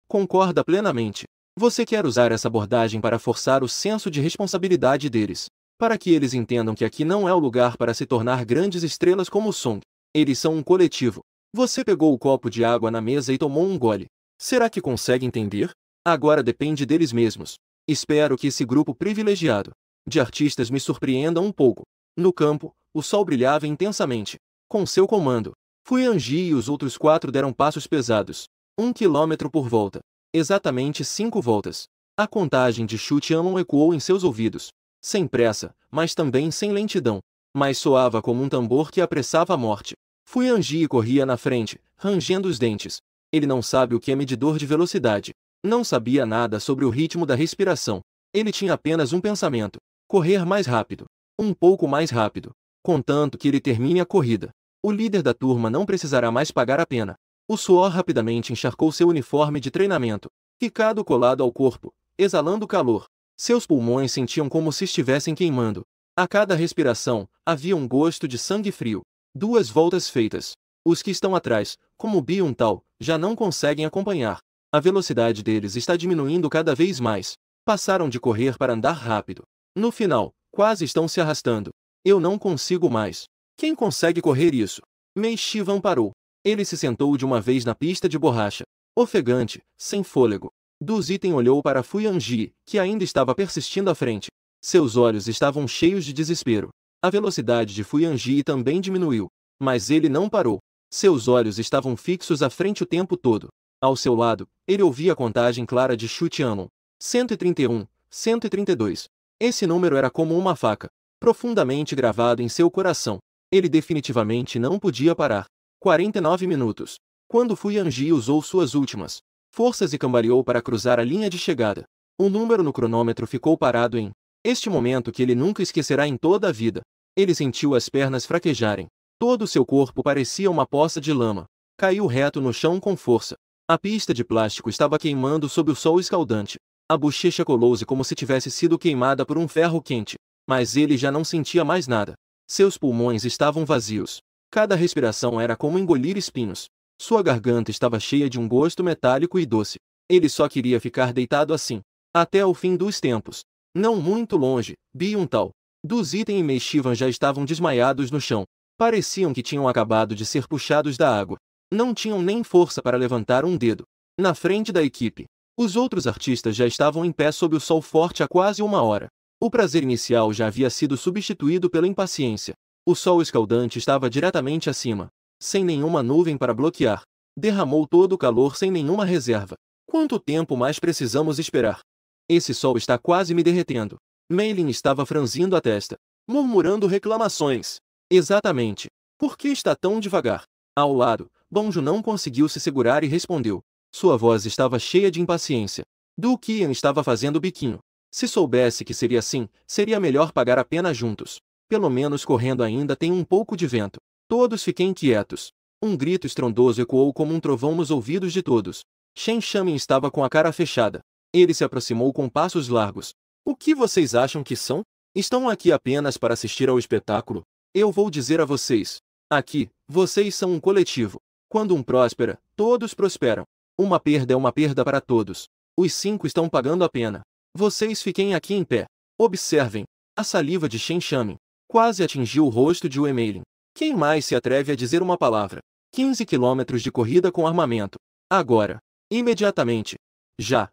Concorda plenamente. Você quer usar essa abordagem para forçar o senso de responsabilidade deles, para que eles entendam que aqui não é o lugar para se tornar grandes estrelas como o Song. Eles são um coletivo. Você pegou o copo de água na mesa e tomou um gole. Será que consegue entender? Agora depende deles mesmos. Espero que esse grupo privilegiado de artistas me surpreenda um pouco. No campo, o sol brilhava intensamente. Com seu comando, Fu Yanji e os outros 4 deram passos pesados. 1 quilômetro por volta. Exatamente 5 voltas. A contagem de Xu Tianlong ecoou em seus ouvidos. Sem pressa, mas também sem lentidão. Mas soava como um tambor que apressava a morte. Fu Yanji corria na frente, rangendo os dentes. Ele não sabe o que é medidor de velocidade. Não sabia nada sobre o ritmo da respiração. Ele tinha apenas um pensamento: correr mais rápido. Um pouco mais rápido. Contanto que ele termine a corrida. O líder da turma não precisará mais pagar a pena. O suor rapidamente encharcou seu uniforme de treinamento, ficado colado ao corpo, exalando calor. Seus pulmões sentiam como se estivessem queimando. A cada respiração, havia um gosto de sangue frio. 2 voltas feitas. Os que estão atrás, como Byun Tal, já não conseguem acompanhar. A velocidade deles está diminuindo cada vez mais. Passaram de correr para andar rápido. No final, quase estão se arrastando. Eu não consigo mais. Quem consegue correr isso? Mei Shivan parou. Ele se sentou de uma vez na pista de borracha. Ofegante, sem fôlego. Du Ziten olhou para Fu Yanji, que ainda estava persistindo à frente. Seus olhos estavam cheios de desespero. A velocidade de Fu Yanji também diminuiu. Mas ele não parou. Seus olhos estavam fixos à frente o tempo todo. Ao seu lado, ele ouvia a contagem clara de Xu Tianlong. 131, 132. Esse número era como uma faca, profundamente gravado em seu coração. Ele definitivamente não podia parar. 49 minutos. Quando Fu Yanji usou suas últimas forças e cambaleou para cruzar a linha de chegada, o número no cronômetro ficou parado em este momento que ele nunca esquecerá em toda a vida. Ele sentiu as pernas fraquejarem. Todo o seu corpo parecia uma poça de lama. Caiu reto no chão com força. A pista de plástico estava queimando sob o sol escaldante. A bochecha colou-se como se tivesse sido queimada por um ferro quente. Mas ele já não sentia mais nada. Seus pulmões estavam vazios. Cada respiração era como engolir espinhos. Sua garganta estava cheia de um gosto metálico e doce. Ele só queria ficar deitado assim, até o fim dos tempos. Não muito longe, Byun Tal, Du Ziten e Mei Shivan já estavam desmaiados no chão. Pareciam que tinham acabado de ser puxados da água. Não tinham nem força para levantar um dedo. Na frente da equipe, os outros artistas já estavam em pé sob o sol forte há quase 1 hora. O prazer inicial já havia sido substituído pela impaciência. O sol escaldante estava diretamente acima, sem nenhuma nuvem para bloquear. Derramou todo o calor sem nenhuma reserva. Quanto tempo mais precisamos esperar? Esse sol está quase me derretendo. Mei Lin estava franzindo a testa, murmurando reclamações. Exatamente. Por que está tão devagar? Ao lado, Bonju não conseguiu se segurar e respondeu. Sua voz estava cheia de impaciência. Du Qian estava fazendo biquinho. Se soubesse que seria assim, seria melhor pagar a pena juntos. Pelo menos correndo ainda tem um pouco de vento. Todos fiquem quietos. Um grito estrondoso ecoou como um trovão nos ouvidos de todos. Shen Shamin estava com a cara fechada. Ele se aproximou com passos largos. O que vocês acham que são? Estão aqui apenas para assistir ao espetáculo? Eu vou dizer a vocês. Aqui, vocês são um coletivo. Quando um prospera, todos prosperam. Uma perda é uma perda para todos. Os 5 estão pagando a pena. Vocês fiquem aqui em pé. Observem. A saliva de Shen Shamin quase atingiu o rosto de Wei Meilin. Quem mais se atreve a dizer uma palavra? 15 quilômetros de corrida com armamento. Agora. Imediatamente. Já.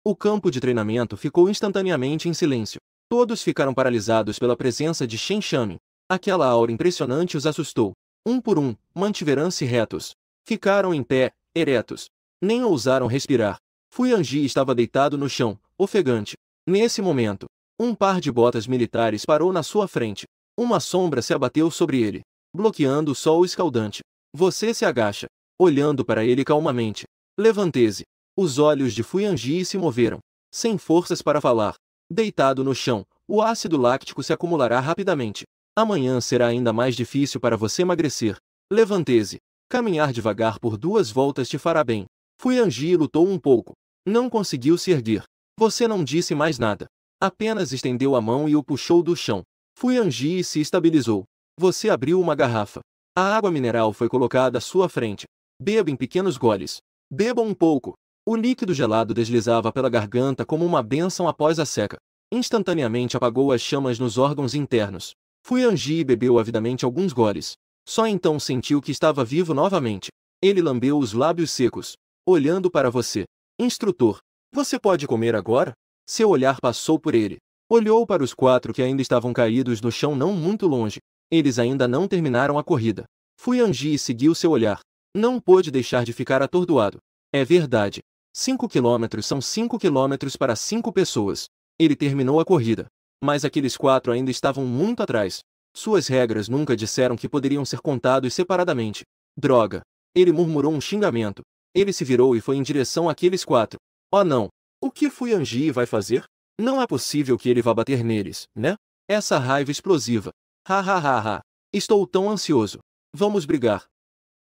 O campo de treinamento ficou instantaneamente em silêncio. Todos ficaram paralisados pela presença de Shen Xiaoming. Aquela aura impressionante os assustou. Um por um, mantiveram-se retos. Ficaram em pé, eretos. Nem ousaram respirar. Fu Yanji estava deitado no chão, ofegante. Nesse momento, um par de botas militares parou na sua frente. Uma sombra se abateu sobre ele, bloqueando o sol escaldante. Você se agacha, olhando para ele calmamente. Levante-se. Os olhos de Fu Yanji se moveram, sem forças para falar. Deitado no chão, o ácido láctico se acumulará rapidamente. Amanhã será ainda mais difícil para você emagrecer. Levante-se. Caminhar devagar por 2 voltas te fará bem. Fu Yanji lutou um pouco. Não conseguiu se erguer. Você não disse mais nada. Apenas estendeu a mão e o puxou do chão. Fu Yanji se estabilizou. Você abriu uma garrafa. A água mineral foi colocada à sua frente. Beba em pequenos goles. Beba um pouco. O líquido gelado deslizava pela garganta como uma bênção após a seca. Instantaneamente apagou as chamas nos órgãos internos. Fu Yanji bebeu avidamente alguns goles. Só então sentiu que estava vivo novamente. Ele lambeu os lábios secos, olhando para você. Instrutor, você pode comer agora? Seu olhar passou por ele. Olhou para os 4 que ainda estavam caídos no chão não muito longe. Eles ainda não terminaram a corrida. Fu Yanji seguiu seu olhar. Não pôde deixar de ficar atordoado. É verdade. 5 quilômetros são 5 quilômetros para 5 pessoas. Ele terminou a corrida. Mas aqueles 4 ainda estavam muito atrás. Suas regras nunca disseram que poderiam ser contados separadamente. Droga. Ele murmurou um xingamento. Ele se virou e foi em direção àqueles 4. Oh não! O que Fu Yanji vai fazer? Não é possível que ele vá bater neles, né? Essa raiva explosiva. Ha ha ha ha. Estou tão ansioso. Vamos brigar.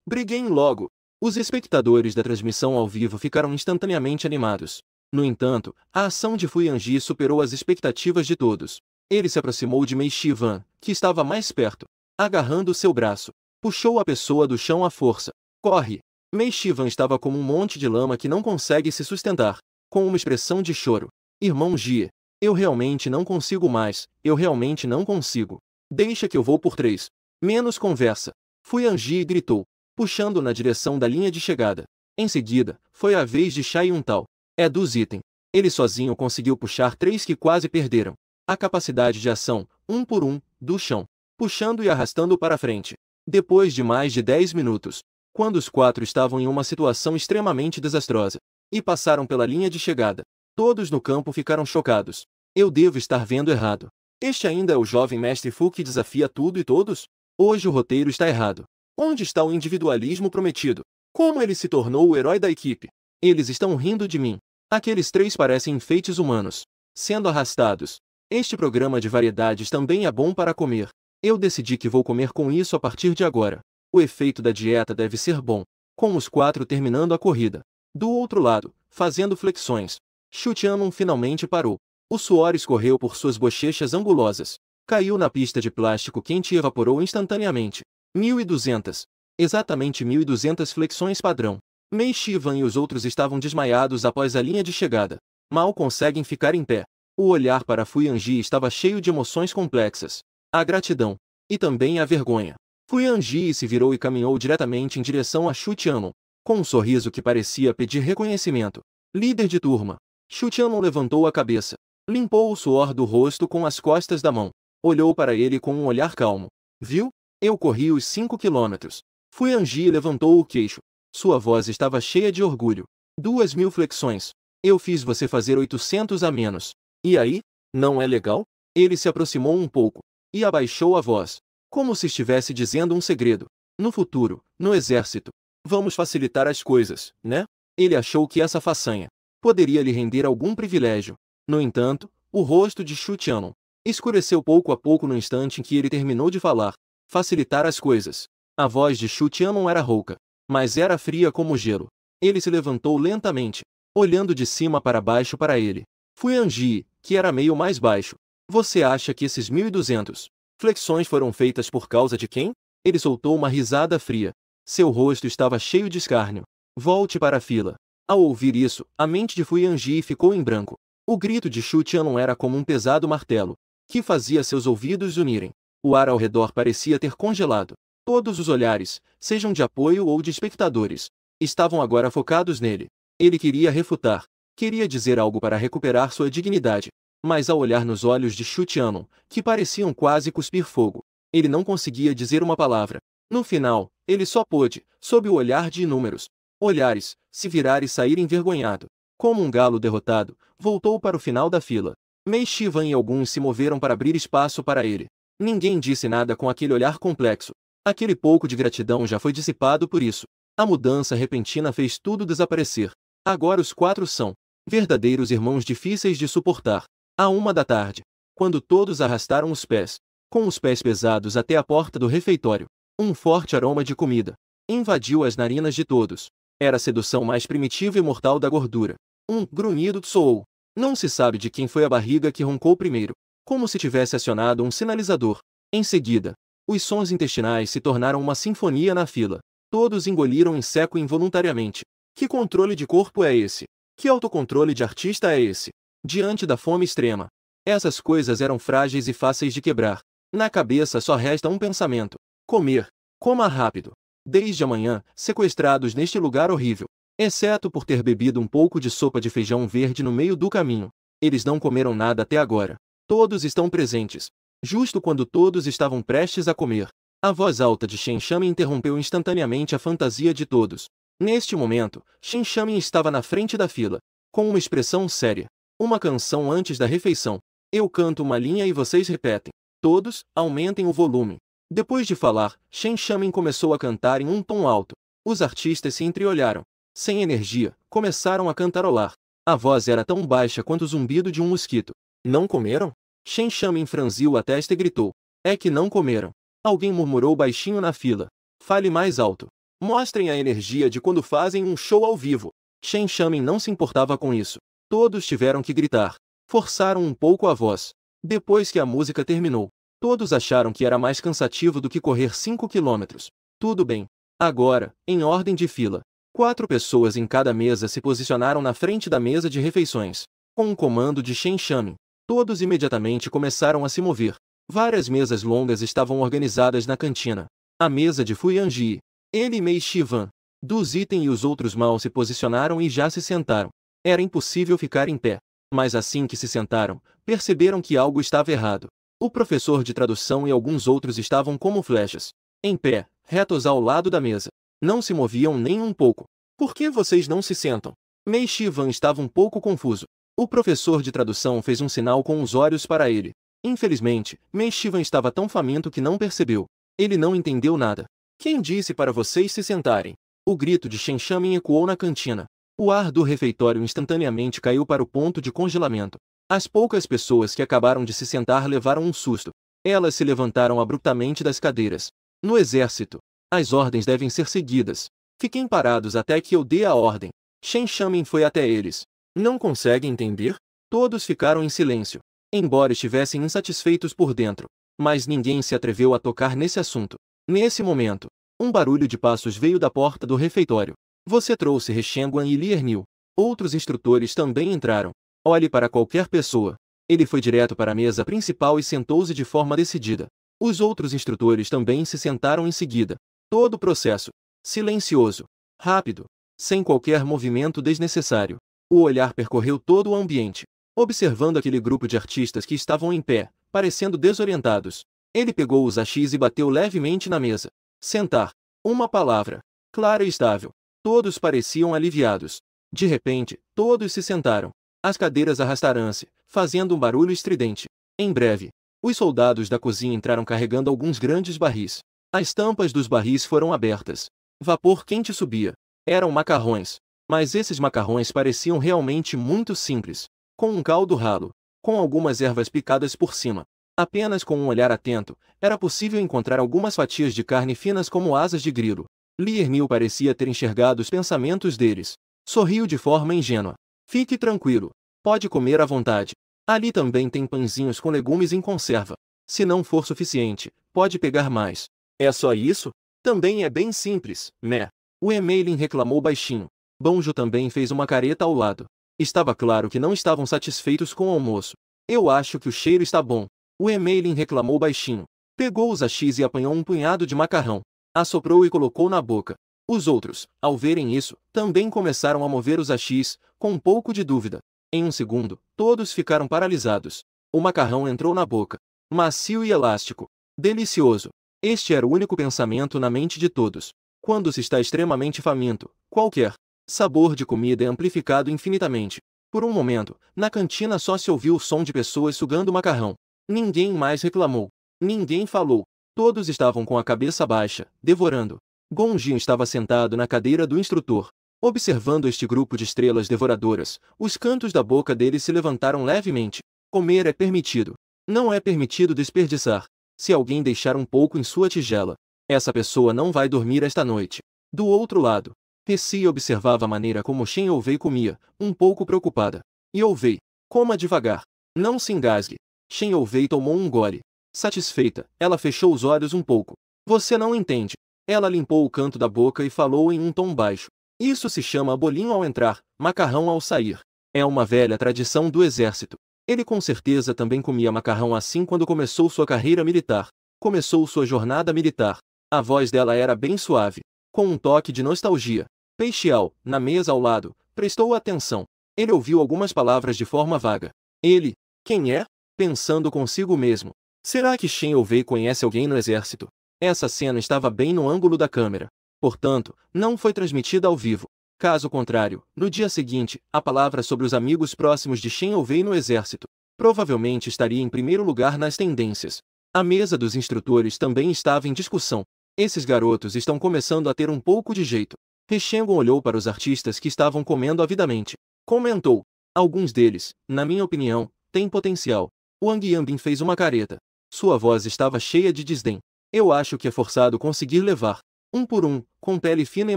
Briguem logo. Os espectadores da transmissão ao vivo ficaram instantaneamente animados. No entanto, a ação de Fu Yanji superou as expectativas de todos. Ele se aproximou de Mei Shivan, que estava mais perto. Agarrando seu braço, puxou a pessoa do chão à força. Corre! Mei Shivan estava como um monte de lama que não consegue se sustentar. Com uma expressão de choro. Irmão Jie, eu realmente não consigo mais, eu realmente não consigo. Deixa que eu vou por 3. Menos conversa. Fu Yanji gritou, puxando na direção da linha de chegada. Em seguida, foi a vez de Shai Yuntao. É do Ziten. Ele sozinho conseguiu puxar 3 que quase perderam a capacidade de ação, um por um, do chão, puxando e arrastando para frente. Depois de mais de 10 minutos, quando os 4 estavam em uma situação extremamente desastrosa, e passaram pela linha de chegada, todos no campo ficaram chocados. Eu devo estar vendo errado. Este ainda é o jovem mestre Fu que desafia tudo e todos? Hoje o roteiro está errado. Onde está o individualismo prometido? Como ele se tornou o herói da equipe? Eles estão rindo de mim. Aqueles 3 parecem enfeites humanos, sendo arrastados. Este programa de variedades também é bom para comer. Eu decidi que vou comer com isso a partir de agora. O efeito da dieta deve ser bom. Com os 4 terminando a corrida. Do outro lado, fazendo flexões, Xu Tianlong finalmente parou. O suor escorreu por suas bochechas angulosas. Caiu na pista de plástico quente e evaporou instantaneamente. 1.200. Exatamente 1.200 flexões padrão. Mei Shivan e os outros estavam desmaiados após a linha de chegada. Mal conseguem ficar em pé. O olhar para Fu Yanji estava cheio de emoções complexas. A gratidão. E também a vergonha. Fu Yanji se virou e caminhou diretamente em direção a Xu Tianlong, com um sorriso que parecia pedir reconhecimento. Líder de turma. Xu Tianlong levantou a cabeça. Limpou o suor do rosto com as costas da mão. Olhou para ele com um olhar calmo. Viu? Eu corri os 5 quilômetros. Fu Yanji levantou o queixo. Sua voz estava cheia de orgulho. 2.000 flexões. Eu fiz você fazer 800 a menos. E aí? Não é legal? Ele se aproximou um pouco e abaixou a voz, como se estivesse dizendo um segredo. No futuro, no exército, vamos facilitar as coisas, né? Ele achou que essa façanha poderia lhe render algum privilégio. No entanto, o rosto de Xu Tianlong escureceu pouco a pouco no instante em que ele terminou de falar. Facilitar as coisas. A voz de Xu Tianlong era rouca, mas era fria como gelo. Ele se levantou lentamente, olhando de cima para baixo para ele. Fu Yanji, que era meio mais baixo. Você acha que esses 1.200 flexões foram feitas por causa de quem? Ele soltou uma risada fria. Seu rosto estava cheio de escárnio. Volte para a fila. Ao ouvir isso, a mente de Fu Yanji ficou em branco. O grito de Xu Tianlong era como um pesado martelo, que fazia seus ouvidos unirem. O ar ao redor parecia ter congelado. Todos os olhares, sejam de apoio ou de espectadores, estavam agora focados nele. Ele queria refutar, queria dizer algo para recuperar sua dignidade, mas ao olhar nos olhos de Shu Tianlong, que pareciam quase cuspir fogo, ele não conseguia dizer uma palavra. No final, ele só pôde, sob o olhar de inúmeros olhares, se virar e sair envergonhado. Como um galo derrotado, voltou para o final da fila. Mei Shivan e alguns se moveram para abrir espaço para ele. Ninguém disse nada com aquele olhar complexo. Aquele pouco de gratidão já foi dissipado por isso. A mudança repentina fez tudo desaparecer. Agora os quatro são verdadeiros irmãos difíceis de suportar. À 1 da tarde, quando todos arrastaram os pés, com os pés pesados até a porta do refeitório, um forte aroma de comida invadiu as narinas de todos. Era a sedução mais primitiva e mortal da gordura. Um grunhido soou. Não se sabe de quem foi a barriga que roncou primeiro, como se tivesse acionado um sinalizador. Em seguida, os sons intestinais se tornaram uma sinfonia na fila. Todos engoliram em seco involuntariamente. Que controle de corpo é esse? Que autocontrole de artista é esse? Diante da fome extrema, essas coisas eram frágeis e fáceis de quebrar. Na cabeça só resta um pensamento: comer. Coma rápido. Desde amanhã, sequestrados neste lugar horrível. Exceto por ter bebido um pouco de sopa de feijão verde no meio do caminho. Eles não comeram nada até agora. Todos estão presentes. Justo quando todos estavam prestes a comer, a voz alta de Shen Shamin interrompeu instantaneamente a fantasia de todos. Neste momento, Shen Shamin estava na frente da fila, com uma expressão séria. Uma canção antes da refeição. Eu canto uma linha e vocês repetem. Todos, aumentem o volume. Depois de falar, Shen Shamin começou a cantar em um tom alto. Os artistas se entreolharam. Sem energia, começaram a cantarolar. A voz era tão baixa quanto o zumbido de um mosquito. Não comeram? Shen Shamin franziu a testa e gritou. É que não comeram. Alguém murmurou baixinho na fila. Fale mais alto. Mostrem a energia de quando fazem um show ao vivo. Shen Shamin não se importava com isso. Todos tiveram que gritar. Forçaram um pouco a voz. Depois que a música terminou, todos acharam que era mais cansativo do que correr 5 quilômetros. Tudo bem. Agora, em ordem de fila, 4 pessoas em cada mesa se posicionaram na frente da mesa de refeições. Com um comando de Shen Shamin, todos imediatamente começaram a se mover. Várias mesas longas estavam organizadas na cantina. A mesa de Fu Yanji, ele e Mei Shivan, Du Ziten e os outros mal se posicionaram e já se sentaram. Era impossível ficar em pé. Mas assim que se sentaram, perceberam que algo estava errado. O professor de tradução e alguns outros estavam como flechas, em pé, retos ao lado da mesa. Não se moviam nem um pouco. Por que vocês não se sentam? Mei Shivan estava um pouco confuso. O professor de tradução fez um sinal com os olhos para ele. Infelizmente, Mei Shivan estava tão faminto que não percebeu. Ele não entendeu nada. Quem disse para vocês se sentarem? O grito de Shen Shamin ecoou na cantina. O ar do refeitório instantaneamente caiu para o ponto de congelamento. As poucas pessoas que acabaram de se sentar levaram um susto. Elas se levantaram abruptamente das cadeiras. No exército, as ordens devem ser seguidas. Fiquem parados até que eu dê a ordem. Shen Shamin foi até eles. Não conseguem entender? Todos ficaram em silêncio, embora estivessem insatisfeitos por dentro. Mas ninguém se atreveu a tocar nesse assunto. Nesse momento, um barulho de passos veio da porta do refeitório. Você trouxe Reshenguan e Liernil. Outros instrutores também entraram. Olhe para qualquer pessoa. Ele foi direto para a mesa principal e sentou-se de forma decidida. Os outros instrutores também se sentaram em seguida. Todo o processo. Silencioso. Rápido. Sem qualquer movimento desnecessário. O olhar percorreu todo o ambiente, observando aquele grupo de artistas que estavam em pé, parecendo desorientados. Ele pegou os hashis e bateu levemente na mesa. Sentar. Uma palavra. Clara e estável. Todos pareciam aliviados. De repente, todos se sentaram. As cadeiras arrastaram-se, fazendo um barulho estridente. Em breve, os soldados da cozinha entraram carregando alguns grandes barris. As tampas dos barris foram abertas. Vapor quente subia. Eram macarrões. Mas esses macarrões pareciam realmente muito simples. Com um caldo ralo, com algumas ervas picadas por cima. Apenas com um olhar atento, era possível encontrar algumas fatias de carne finas como asas de grilo. Liernil parecia ter enxergado os pensamentos deles. Sorriu de forma ingênua. Fique tranquilo. Pode comer à vontade. Ali também tem pãezinhos com legumes em conserva. Se não for suficiente, pode pegar mais. É só isso? Também é bem simples, né? O Emailin reclamou baixinho. Bonjo também fez uma careta ao lado. Estava claro que não estavam satisfeitos com o almoço. Eu acho que o cheiro está bom. O Emailin reclamou baixinho. Pegou os hashis e apanhou um punhado de macarrão. Assoprou e colocou na boca. Os outros, ao verem isso, também começaram a mover os hachís, com um pouco de dúvida. Em um segundo, todos ficaram paralisados. O macarrão entrou na boca. Macio e elástico. Delicioso. Este era o único pensamento na mente de todos. Quando se está extremamente faminto, qualquer sabor de comida é amplificado infinitamente. Por um momento, na cantina só se ouviu o som de pessoas sugando macarrão. Ninguém mais reclamou. Ninguém falou. Todos estavam com a cabeça baixa, devorando. Gonjin estava sentado na cadeira do instrutor. Observando este grupo de estrelas devoradoras, os cantos da boca dele se levantaram levemente. Comer é permitido. Não é permitido desperdiçar. Se alguém deixar um pouco em sua tigela, essa pessoa não vai dormir esta noite. Do outro lado, Reci observava a maneira como Shen Ouvei comia, um pouco preocupada. E Ouvei, coma devagar. Não se engasgue. Shen Ouvei tomou um gole. Satisfeita, ela fechou os olhos um pouco. Você não entende. Ela limpou o canto da boca e falou em um tom baixo. Isso se chama bolinho ao entrar, macarrão ao sair. É uma velha tradição do exército. Ele com certeza também comia macarrão assim quando começou sua carreira militar. Começou sua jornada militar. A voz dela era bem suave, com um toque de nostalgia. Peixeal, na mesa ao lado, prestou atenção. Ele ouviu algumas palavras de forma vaga. Ele, quem é? Pensando consigo mesmo. Será que Shen Ouvei conhece alguém no exército? Essa cena estava bem no ângulo da câmera. Portanto, não foi transmitida ao vivo. Caso contrário, no dia seguinte, a palavra sobre os amigos próximos de Shen Ouvei no exército provavelmente estaria em primeiro lugar nas tendências. A mesa dos instrutores também estava em discussão. Esses garotos estão começando a ter um pouco de jeito. Reshengon olhou para os artistas que estavam comendo avidamente. Comentou. Alguns deles, na minha opinião, têm potencial. Wang Yanbin fez uma careta. Sua voz estava cheia de desdém. Eu acho que é forçado conseguir levar, um por um, com pele fina e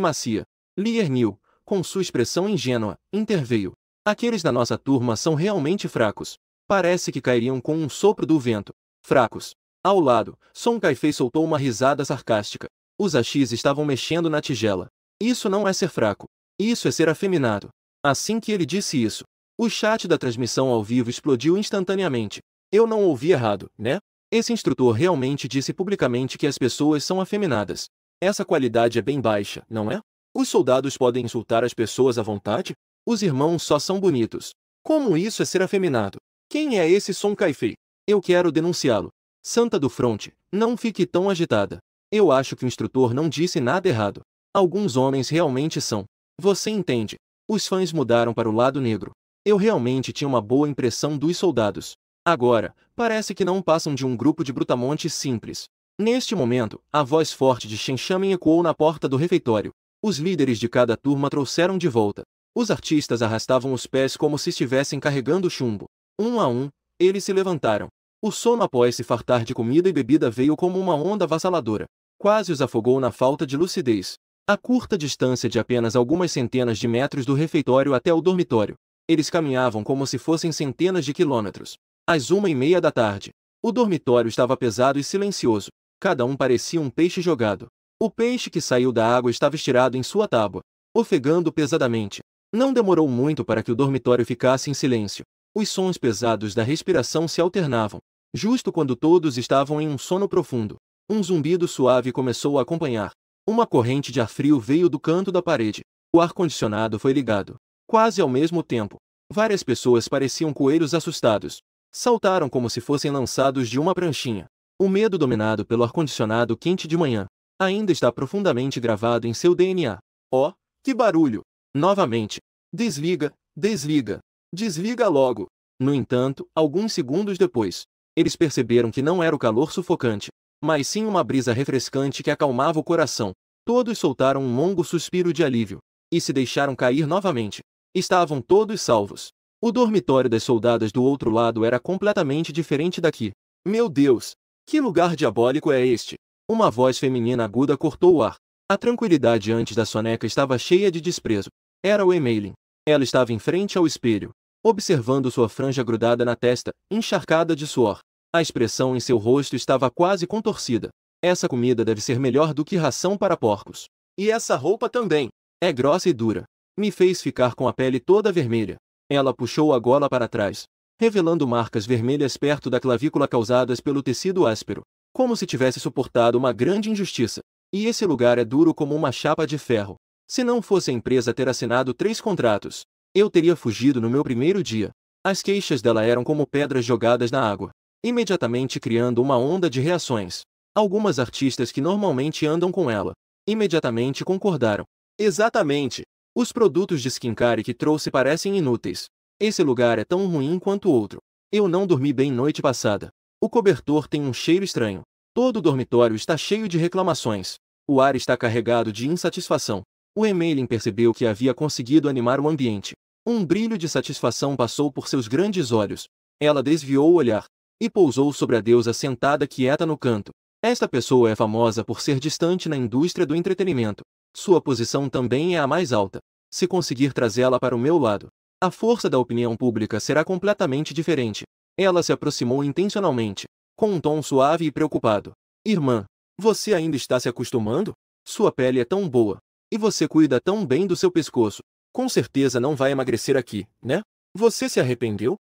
macia. Li Erniu, com sua expressão ingênua, interveio. Aqueles da nossa turma são realmente fracos. Parece que cairiam com um sopro do vento. Fracos. Ao lado, Song Caifei soltou uma risada sarcástica. Os hachis estavam mexendo na tigela. Isso não é ser fraco. Isso é ser afeminado. Assim que ele disse isso, o chat da transmissão ao vivo explodiu instantaneamente. Eu não ouvi errado, né? Esse instrutor realmente disse publicamente que as pessoas são afeminadas. Essa qualidade é bem baixa, não é? Os soldados podem insultar as pessoas à vontade? Os irmãos só são bonitos. Como isso é ser afeminado? Quem é esse Song Caifei? Eu quero denunciá-lo. Santa do Fronte, não fique tão agitada. Eu acho que o instrutor não disse nada errado. Alguns homens realmente são. Você entende? Os fãs mudaram para o lado negro. Eu realmente tinha uma boa impressão dos soldados. Agora, parece que não passam de um grupo de brutamontes simples. Neste momento, a voz forte de Shen Shamin ecoou na porta do refeitório. Os líderes de cada turma trouxeram de volta. Os artistas arrastavam os pés como se estivessem carregando chumbo. Um a um, eles se levantaram. O sono após se fartar de comida e bebida veio como uma onda avassaladora. Quase os afogou na falta de lucidez. A curta distância de apenas algumas centenas de metros do refeitório até o dormitório. Eles caminhavam como se fossem centenas de quilômetros. Às 1:30 da tarde, o dormitório estava pesado e silencioso. Cada um parecia um peixe jogado. O peixe que saiu da água estava estirado em sua tábua, ofegando pesadamente. Não demorou muito para que o dormitório ficasse em silêncio. Os sons pesados da respiração se alternavam. Justo quando todos estavam em um sono profundo, um zumbido suave começou a acompanhar. Uma corrente de ar frio veio do canto da parede. O ar-condicionado foi ligado. Quase ao mesmo tempo, várias pessoas pareciam coelhos assustados. Saltaram como se fossem lançados de uma pranchinha. O medo dominado pelo ar-condicionado quente de manhã ainda está profundamente gravado em seu DNA. Oh, que barulho! Novamente. Desliga, desliga, desliga logo. No entanto, alguns segundos depois, eles perceberam que não era o calor sufocante, mas sim uma brisa refrescante que acalmava o coração. Todos soltaram um longo suspiro de alívio e se deixaram cair novamente. Estavam todos salvos. O dormitório das soldadas do outro lado era completamente diferente daqui. Meu Deus! Que lugar diabólico é este? Uma voz feminina aguda cortou o ar. A tranquilidade antes da soneca estava cheia de desprezo. Era o Emailin. Ela estava em frente ao espelho, observando sua franja grudada na testa, encharcada de suor. A expressão em seu rosto estava quase contorcida. Essa comida deve ser melhor do que ração para porcos. E essa roupa também. É grossa e dura. Me fez ficar com a pele toda vermelha. Ela puxou a gola para trás, revelando marcas vermelhas perto da clavícula causadas pelo tecido áspero, como se tivesse suportado uma grande injustiça. E esse lugar é duro como uma chapa de ferro. Se não fosse a empresa ter assinado 3 contratos, eu teria fugido no meu primeiro dia. As queixas dela eram como pedras jogadas na água, imediatamente criando uma onda de reações. Algumas artistas que normalmente andam com ela, imediatamente concordaram. Exatamente. Os produtos de skincare que trouxe parecem inúteis. Esse lugar é tão ruim quanto o outro. Eu não dormi bem noite passada. O cobertor tem um cheiro estranho. Todo o dormitório está cheio de reclamações. O ar está carregado de insatisfação. O Emmeline percebeu que havia conseguido animar o ambiente. Um brilho de satisfação passou por seus grandes olhos. Ela desviou o olhar e pousou sobre a deusa sentada quieta no canto. Esta pessoa é famosa por ser distante na indústria do entretenimento. Sua posição também é a mais alta. Se conseguir trazê-la para o meu lado, a força da opinião pública será completamente diferente. Ela se aproximou intencionalmente, com um tom suave e preocupado. Irmã, você ainda está se acostumando? Sua pele é tão boa. E você cuida tão bem do seu pescoço. Com certeza não vai emagrecer aqui, né? Você se arrependeu?